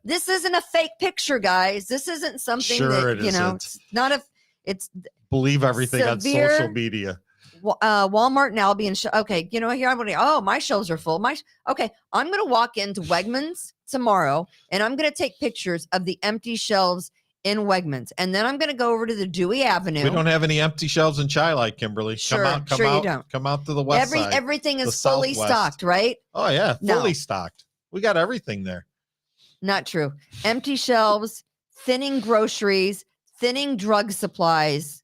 this isn't a fake picture, guys. This isn't something that, it's not it's believe everything on social media. Walmart and Albion. Okay, here I'm going to. My shelves are full. Okay, I'm going to walk into Wegmans tomorrow, and I'm going to take pictures of the empty shelves in Wegmans, and then I'm going to go over to the Dewey Avenue. We don't have any empty shelves in Twilight, Kimberly. Sure, come you out, don't. Come out to the west side. Everything is fully stocked, right? Oh yeah, fully stocked. We got everything there. Not true. Empty shelves, thinning groceries, thinning drug supplies,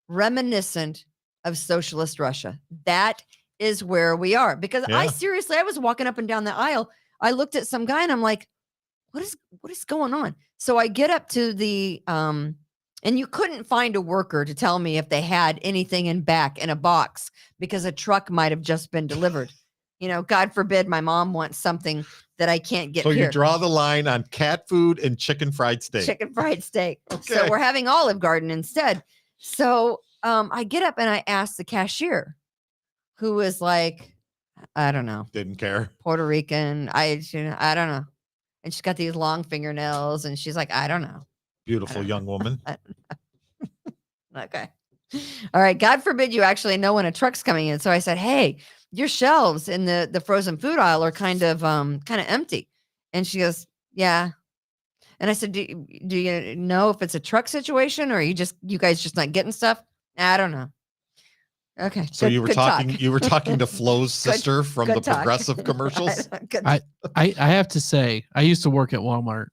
reminiscent of socialist Russia. That is where we are. Because I Yeah. seriously, I was walking up and down the aisle. I looked at some guy and I'm like, what is going on? So I get up to the and you couldn't find a worker to tell me if they had anything in back in a box because a truck might have just been delivered. You know, God forbid my mom wants something that I can't get So here. you draw the line on cat food and chicken fried steak. Chicken fried steak. Okay. So we're having Olive Garden instead. So I get up and I ask the cashier, who was like, I don't know, Didn't care. Puerto Rican. I don't know. And she's got these long fingernails and she's like, I don't know. Beautiful young woman. Okay. All right. God forbid you actually know when a truck's coming in. So I said, hey, your shelves in the frozen food aisle are kind of empty. And she goes, yeah. And I said, do you know if it's a truck situation or are you guys just not getting stuff? I don't know. Okay. So you were talking talk. you were talking to Flo's sister from the good talk. Progressive commercials. I have to say, I used to work at Walmart,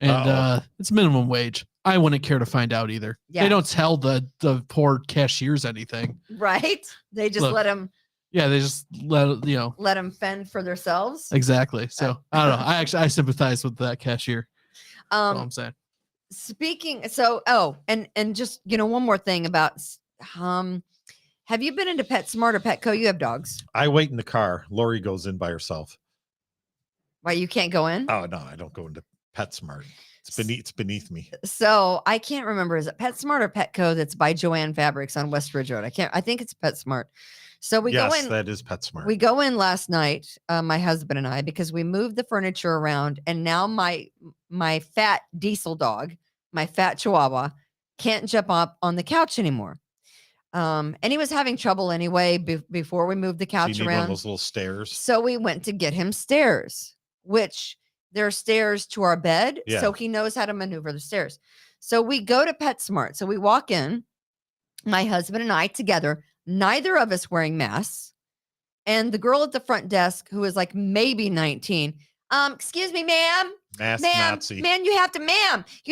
and it's minimum wage. I wouldn't care to find out either. Yeah. They don't tell the poor cashiers anything. Right. They just Look, let them Yeah, they just let them fend for themselves. Exactly. So I don't know. I sympathize with that cashier. That's all I'm saying. Speaking, and just one more thing about have you been into PetSmart or Petco? You have dogs. I wait in the car. Lori goes in by herself. Why you can't go in? Oh no, I don't go into PetSmart. It's beneath me. So I can't remember. Is it PetSmart or Petco that's by Joanne Fabrics on West Ridge Road? I think it's PetSmart. So we go in. That is PetSmart. We go in last night, my husband and I, because we moved the furniture around, and now my fat diesel dog, my fat Chihuahua, can't jump up on the couch anymore. And he was having trouble anyway before we moved the couch so you need around. One of those little stairs. So we went to get him stairs, which there are stairs to our bed, so he knows how to maneuver the stairs. So we go to PetSmart. So we walk in, my husband and I together, neither of us wearing masks. And the girl at the front desk, who is like maybe 19, excuse me, ma'am. Mask ma'am, Nazi. ma'am, you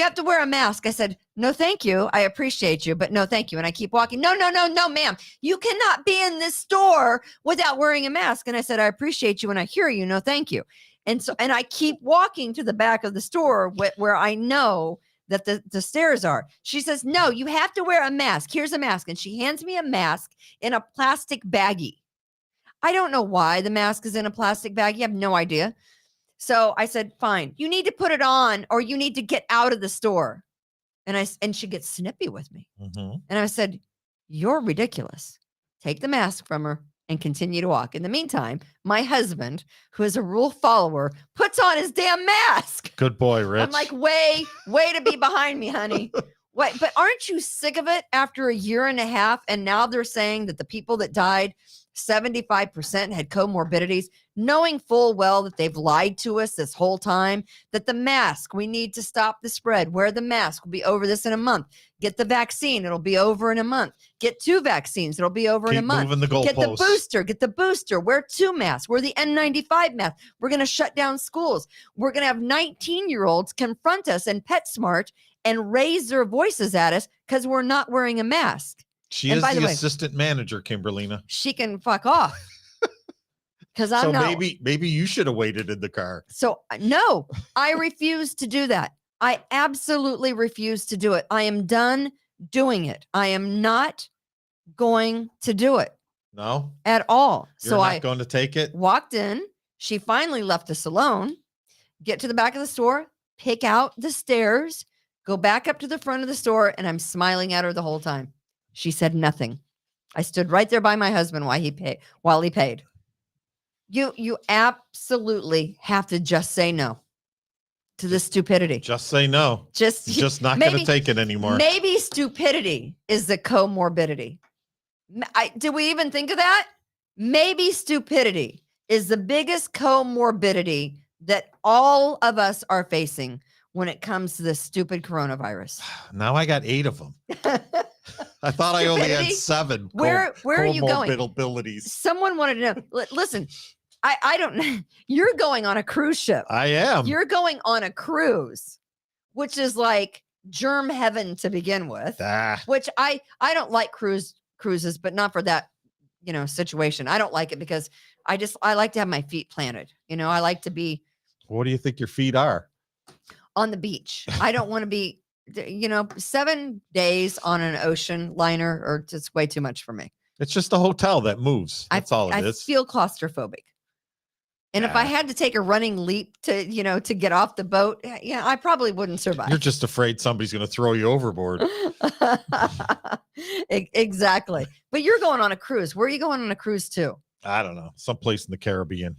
have to wear a mask. I said, no, thank you. I appreciate you, but no, thank you. And I keep walking. No, ma'am. You cannot be in this store without wearing a mask. And I said, I appreciate you and I hear you. No, thank you. And I keep walking to the back of the store where I know that the stairs are. She says, no, you have to wear a mask. Here's a mask. And she hands me a mask in a plastic baggie. I don't know why the mask is in a plastic baggie. I have no idea. So I said, fine, you need to put it on or you need to get out of the store. And she gets snippy with me. Mm-hmm. And I said, you're ridiculous. Take the mask from her and continue to walk. In the meantime, my husband, who is a rule follower, puts on his damn mask. Good boy, Rich. I'm like, way to be behind me, honey. Wait, but aren't you sick of it after a year and a half? And now they're saying that the people that died, 75% had comorbidities, knowing full well that they've lied to us this whole time, that the mask, we need to stop the spread. Wear the mask. We'll be over this in a month. Get the vaccine. It'll be over in a month. Get 2 vaccines. It'll be over in a month. Moving the goalposts. Get the booster. Wear 2 masks. Wear the N95 mask. We're going to shut down schools. We're going to have 19-year-olds confront us in PetSmart and raise their voices at us because we're not wearing a mask. She and is by the way, assistant manager, Kimberlina. She can fuck off. Because I'm not. Maybe you should have waited in the car. So no, I refuse to do that. I absolutely refuse to do it. I am done doing it. I am not going to do it. No, at all. You're not going to take it. Walked in. She finally left us alone. Get to the back of the store. Pick out the stairs. Go back up to the front of the store, and I'm smiling at her the whole time. She said nothing. I stood right there by my husband while he paid. You absolutely have to just say no to this stupidity. Just say no. Just not going to take it anymore. Maybe stupidity is the comorbidity. Did we even think of that? Maybe stupidity is the biggest comorbidity that all of us are facing when it comes to this stupid coronavirus. Now I got 8 of them. I thought I only had 7. Where are you going? Comorbidities. Someone wanted to know. Listen, I don't know. You're going on a cruise ship. I am. You're going on a cruise, which is like germ heaven to begin with. Which I don't like cruises, but not for that, situation. I don't like it because I like to have my feet planted. I like to be What do you think your feet are? on the beach. I don't want to be, 7 days on an ocean liner or just way too much for me. It's just a hotel that moves. That's all it is. I feel claustrophobic. And if I had to take a running leap to get off the boat, I probably wouldn't survive. You're just afraid somebody's going to throw you overboard. Exactly. But you're going on a cruise. Where are you going on a cruise to? I don't know. Someplace in the Caribbean.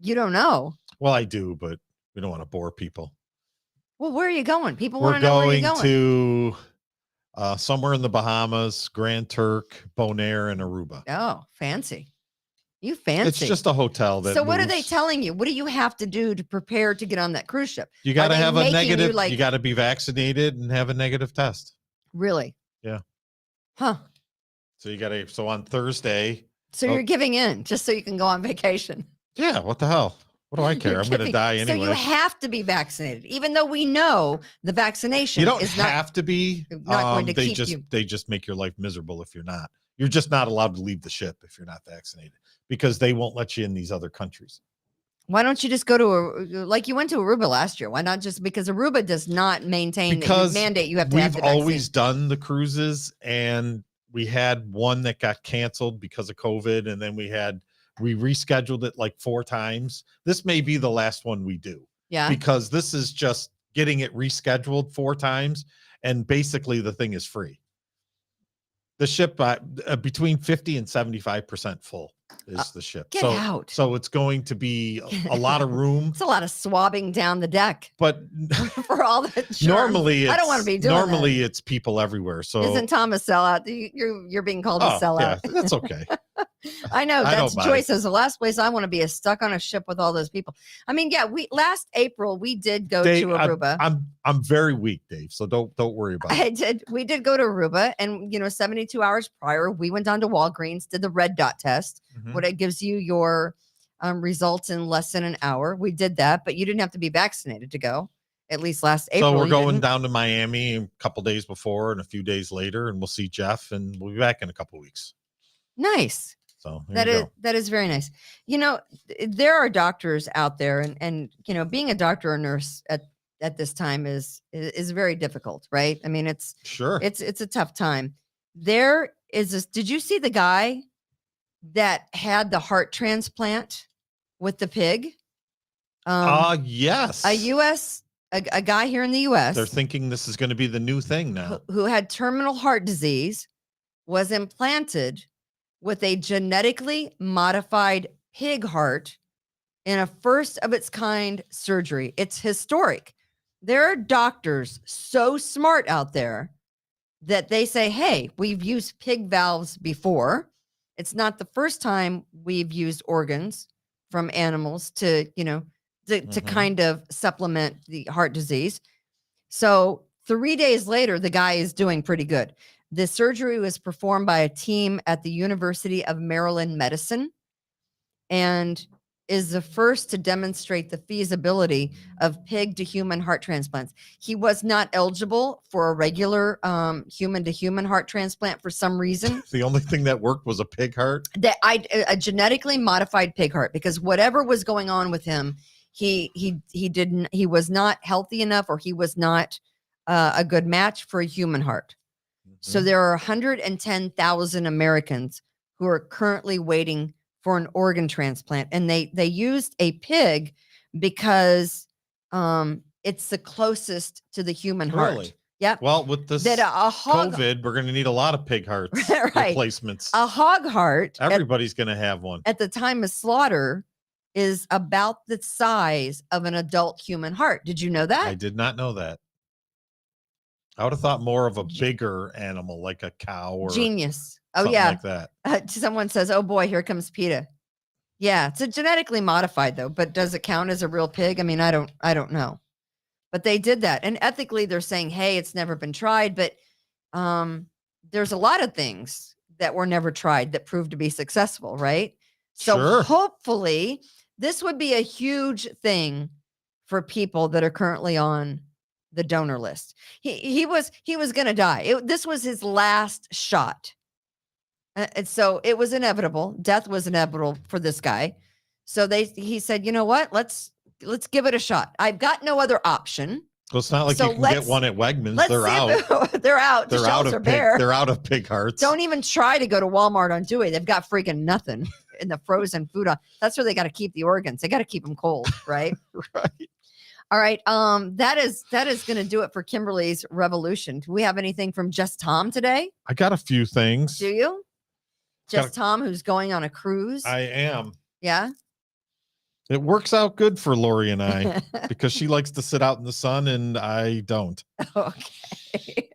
You don't know. Well, I do, but we don't want to bore people. Well, where are you going? People want to know where you're going. We're going to somewhere in the Bahamas, Grand Turk, Bonaire, and Aruba. Oh, fancy. You fancy. It's just a hotel that So what are moves. they telling you? What do you have to do to prepare to get on that cruise ship? You got to Are they have a making negative. you, You got to be vaccinated and have a negative test. Really? Yeah. Huh. So you got to. So on Thursday. So you're giving in just so you can go on vacation. Yeah. What the hell? What do I care? I'm going to die anyway. So you have to be vaccinated, even though we know the vaccination. You don't is have to be. Not going to keep you. They just make your life miserable if you're not. You're just not allowed to leave the ship if you're not vaccinated because they won't let you in these other countries. Why don't you just go to like you went to Aruba last year? Why not just because Aruba does not maintain Because the mandate you have to have the we've vaccine. always done the cruises, and we had one that got canceled because of COVID, and then we rescheduled it like 4 times. This may be the last one we do. Yeah. Because this is just getting it rescheduled 4 times, and basically the thing is free. The ship between 50 and 75% full is the ship. Get out. So it's going to be a lot of room. It's a lot of swabbing down the deck. But for all the germs. normally I don't want to be doing normally it's people everywhere. So isn't Tom a sellout? You're being called a sellout. Yeah, that's okay. I know that's don't choice. Is the last place I want to be is stuck on a ship with all those people. I mean, yeah, last April we did go Dave, to Aruba. I'm very weak, Dave. So don't worry about it. We did go to Aruba, and 72 hours prior, we went down to Walgreens, did the red dot test. Mhm. What it gives you your results in less than an hour. We did that, but you didn't have to be vaccinated to go. At least last April. So we're going down to Miami a couple days before and a few days later, and we'll see Jeff, and we'll be back in a couple weeks. Nice. So that is very nice. There are doctors out there, and being a doctor or nurse at this time is very difficult, right? I mean, it's a tough time. There is this. Did you see the guy that had the heart transplant with the pig? Yes. A guy here in the U.S. They're thinking this is going to be the new thing now. Who had terminal heart disease, was implanted with a genetically modified pig heart in a first of its kind surgery. It's historic. There are doctors so smart out there that they say, hey, we've used pig valves before. It's not the first time we've used organs from animals to kind of supplement the heart disease. So 3 days later, the guy is doing pretty good. The surgery was performed by a team at the University of Maryland Medicine and is the first to demonstrate the feasibility of pig to human heart transplants. He was not eligible for a regular human to human heart transplant for some reason. The only thing that worked was a pig heart. A genetically modified pig heart, because whatever was going on with him, he was not healthy enough, or he was not a good match for a human heart. So there are 110,000 Americans who are currently waiting for an organ transplant, and they used a pig because it's the closest to the human heart. Really? Yeah. Well, with this COVID, we're going to need a lot of pig hearts replacements. A hog heart. Everybody's going to have one. At the time of slaughter is about the size of an adult human heart. Did you know that? I did not know that. I would have thought more of a bigger animal, like a cow or genius. Something like that. Someone says, oh boy, here comes PETA. Yeah, it's a genetically modified though, but does it count as a real pig? I mean, I don't know. But they did that. And ethically they're saying, hey, it's never been tried, but there's a lot of things that were never tried that proved to be successful, right? So hopefully this would be a huge thing for people that are currently on the donor list. He was going to die. This was his last shot. And so it was inevitable. Death was inevitable for this guy. So he said, you know what? Let's give it a shot. I've got no other option. Well, it's not like So you can get one at Wegmans. They're out. They're out. The They're out shelves of are bare. They're out of Pig Hearts. Don't even try to go to Walmart on Dewey. They've got freaking nothing in the frozen food. That's where they got to keep the organs. They got to keep them cold, right? Right. All right. That is going to do it for Kimberly's revolution. Do we have anything from Just Tom today? I got a few things. Do you? Just Tom, who's going on a cruise. I am. Yeah. It works out good for Lori and I because she likes to sit out in the sun and I don't. Okay.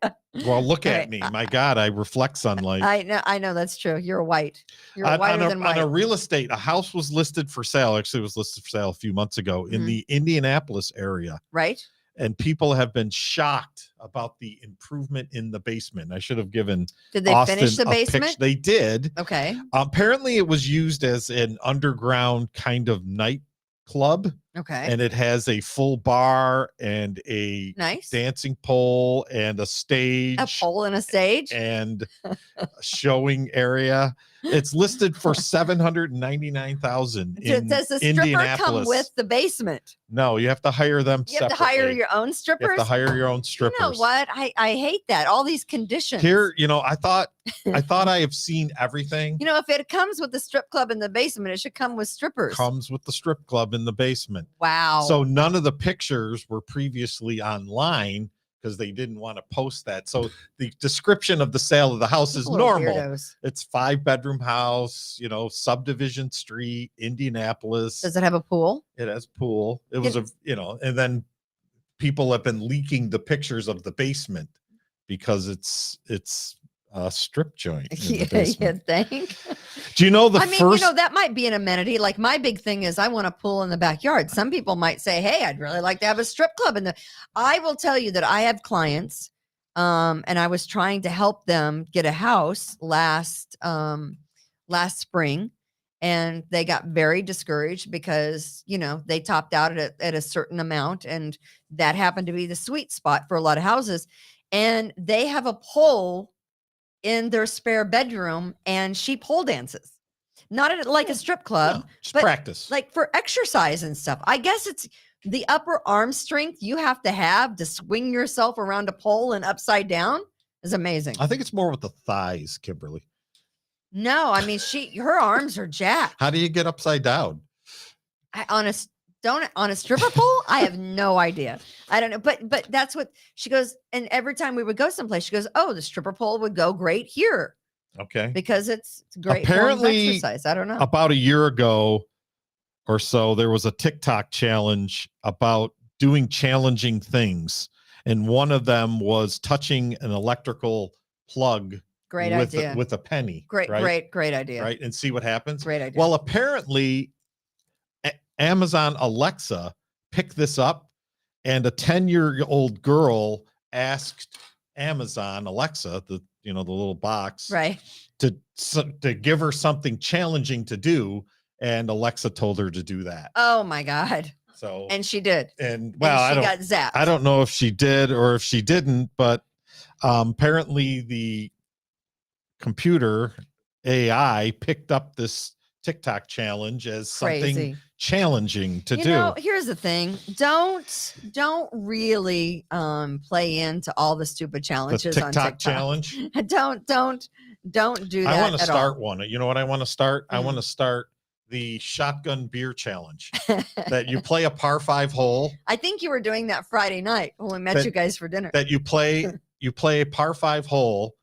Well, look at me. My God, I reflect sunlight. I know that's true. You're white. You're whiter than white. On a real estate, a house was listed for sale. Actually, it was listed for sale a few months ago in the Indianapolis area. Right. And people have been shocked about the improvement in the basement. I should have given Did they Austin finish the a basement? picture. They did. Okay. Apparently, it was used as an underground kind of nightclub. Okay. And it has a full bar and a dancing pole and a stage. A pole and a stage? And a showing area. It's listed for $799,000 in Does the stripper Indianapolis. come with the basement? No, you have to hire them You have separately. to hire your own strippers? You have to hire your own strippers. You know what? I hate that. All these conditions. Here, I thought I have seen everything. If it comes with the strip club in the basement, it should come with strippers. Comes with the strip club in the basement. Wow. So none of the pictures were previously online because they didn't want to post that. So the description of the sale of the house is normal. Weirdos. It's 5-bedroom house, subdivision street, Indianapolis. Does it have a pool? It has pool. It was and then people have been leaking the pictures of the basement because it's a strip joint. You think? Do you know first? That might be an amenity. Like my big thing is I want a pool in the backyard. Some people might say, hey, I'd really like to have a strip club I will tell you that I have clients, and I was trying to help them get a house last spring, and they got very discouraged because, they topped out at a certain amount, and that happened to be the sweet spot for a lot of houses. And they have a pole in their spare bedroom, and she pole dances, not at like a strip club, just but practice, like for exercise and stuff. I guess it's the upper arm strength you have to swing yourself around a pole and upside down is amazing. I think it's more with the thighs, Kimberly. No, I mean her arms are jacked. How do you get upside down? On a stripper pole? I have no idea. I don't know. But that's what she goes. And every time we would go someplace, she goes, oh, the stripper pole would go great here. Okay. Because it's great Apparently, exercise. I don't know. About a year ago or so, there was a TikTok challenge about doing challenging things. And one of them was touching an electrical plug. Great idea. With a penny. Great idea. Right. And see what happens. Great idea. Well, apparently Amazon Alexa picked this up, and a 10-year-old girl asked Amazon Alexa, the little box, right, to give her something challenging to do, and Alexa told her to do that. Oh my God. So and she did. And she got zapped. I don't know if she did or if she didn't, but apparently the computer AI picked up this TikTok challenge as something challenging to do. Here's the thing. Don't really play into all the stupid challenges the on TikTok. Challenge. Don't do that. I want to start all. one. You know what I want to start? I want to start the shotgun beer challenge. That you play a par 5 hole. I think you were doing that Friday night when we met you guys for dinner. That you play a par 5 hole,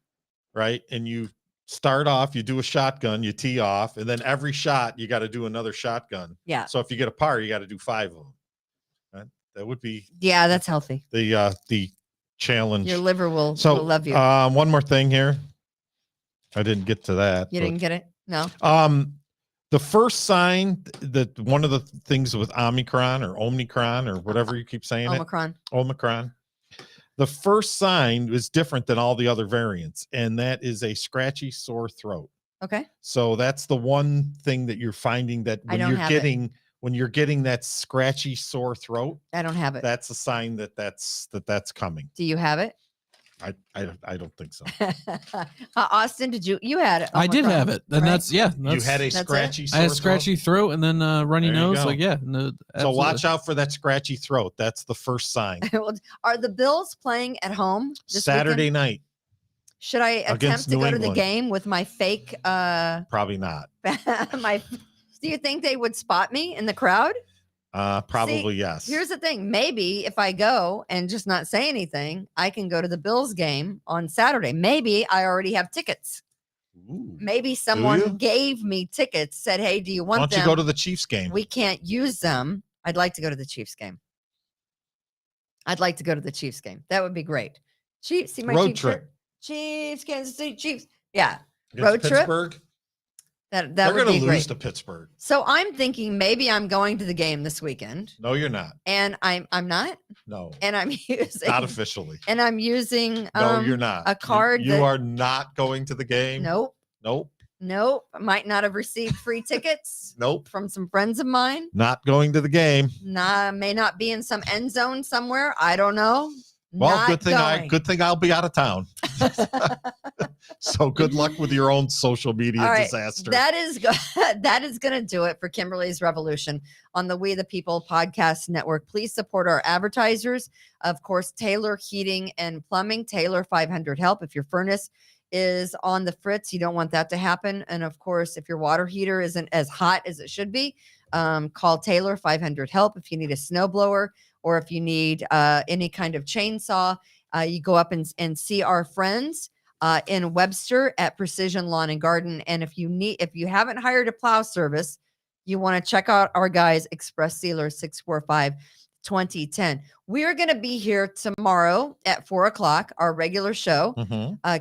right? And you start off, you do a shotgun, you tee off, and then every shot you got to do another shotgun. Yeah. So if you get a par, you got to do 5 of them. Right? That would be that's healthy. The challenge. Your liver will love you. One more thing here. I didn't get to that. You didn't get it? No. The first sign that one of the things with Omicron or whatever you keep saying Omicron. The first sign is different than all the other variants, and that is a scratchy, sore throat. Okay. So that's the one thing that you're finding that when you're getting that scratchy, sore throat. I don't have it. That's a sign that's coming. Do you have it? I don't think so. Austin, you had it? I did Omicron, have it, and right? that's You had a That's it? scratchy. I had sore scratchy throat and then runny There you nose. go. Like no, throat? So absolutely. watch out for that scratchy throat. That's the first sign. Are the Bills playing at home this Saturday weekend? night, Should I against attempt to New go to the England. game with my fake? Probably not. Do you think they would spot me in the crowd? Probably See, yes. Here's the thing. Maybe if I go and just not say anything, I can go to the Bills game on Saturday. Maybe I already have tickets. Ooh. Maybe you? someone gave me tickets, said, hey, do you Why want don't them? you go to the Chiefs game? We can't use them. I'd like to go to the Chiefs game. I'd like to go to the Chiefs game. That would be great. Chiefs, see my Road Chiefs trip. shirt? Chiefs, Kansas City Chiefs. Yeah. Against road trip? Pittsburgh. That They're would going be to lose great. to Pittsburgh. So I'm thinking maybe I'm going to the game this weekend. No, you're not. And I'm not. No, And I'm using not officially. And I'm using No, you're not. a card. You that, are not going to the game. Nope. Nope. Nope. I might not have received free tickets. Nope. From some friends of mine. Not going to the game. May not be in some end zone somewhere. I don't know. Well, Not good thing I'll be out of town. So good luck with your own social media All right, disaster. that is going to do it for Kimberly's Revolution on the We the People podcast network. Please support our advertisers. Of course, Taylor Heating and Plumbing, Taylor 500 Help. If your furnace is on the fritz, you don't want that to happen. And of course, if your water heater isn't as hot as it should be, call Taylor 500 Help. If you need a snowblower or if you need any kind of chainsaw, you go up and see our friends in Webster at Precision Lawn and Garden. And if you haven't hired a plow service, you want to check out our guys, Express Sealer 645-2010. We are going to be here tomorrow at 4:00, our regular show,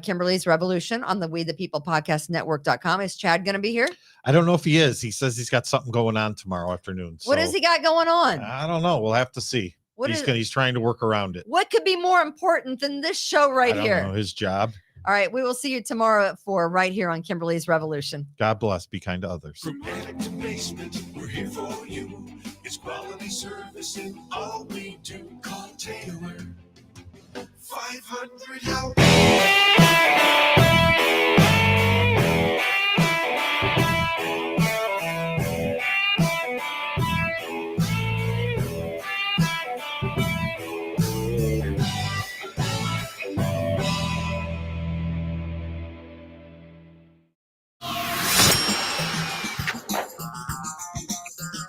Kimberly's Revolution on the We the People podcast network.com. Is Chad going to be here? I don't know if he is. He says he's got something going on tomorrow afternoon. What has he got going on? I don't know. We'll have to see. He's trying to work around it. What could be more important than this show I don't here? know, his job. All right. We will see you tomorrow at 4:00 right here on Kimberly's Revolution. God bless. Be kind to others. From attic to basement, we're here for you. It's quality service in all we do. Call Taylor 500 Help.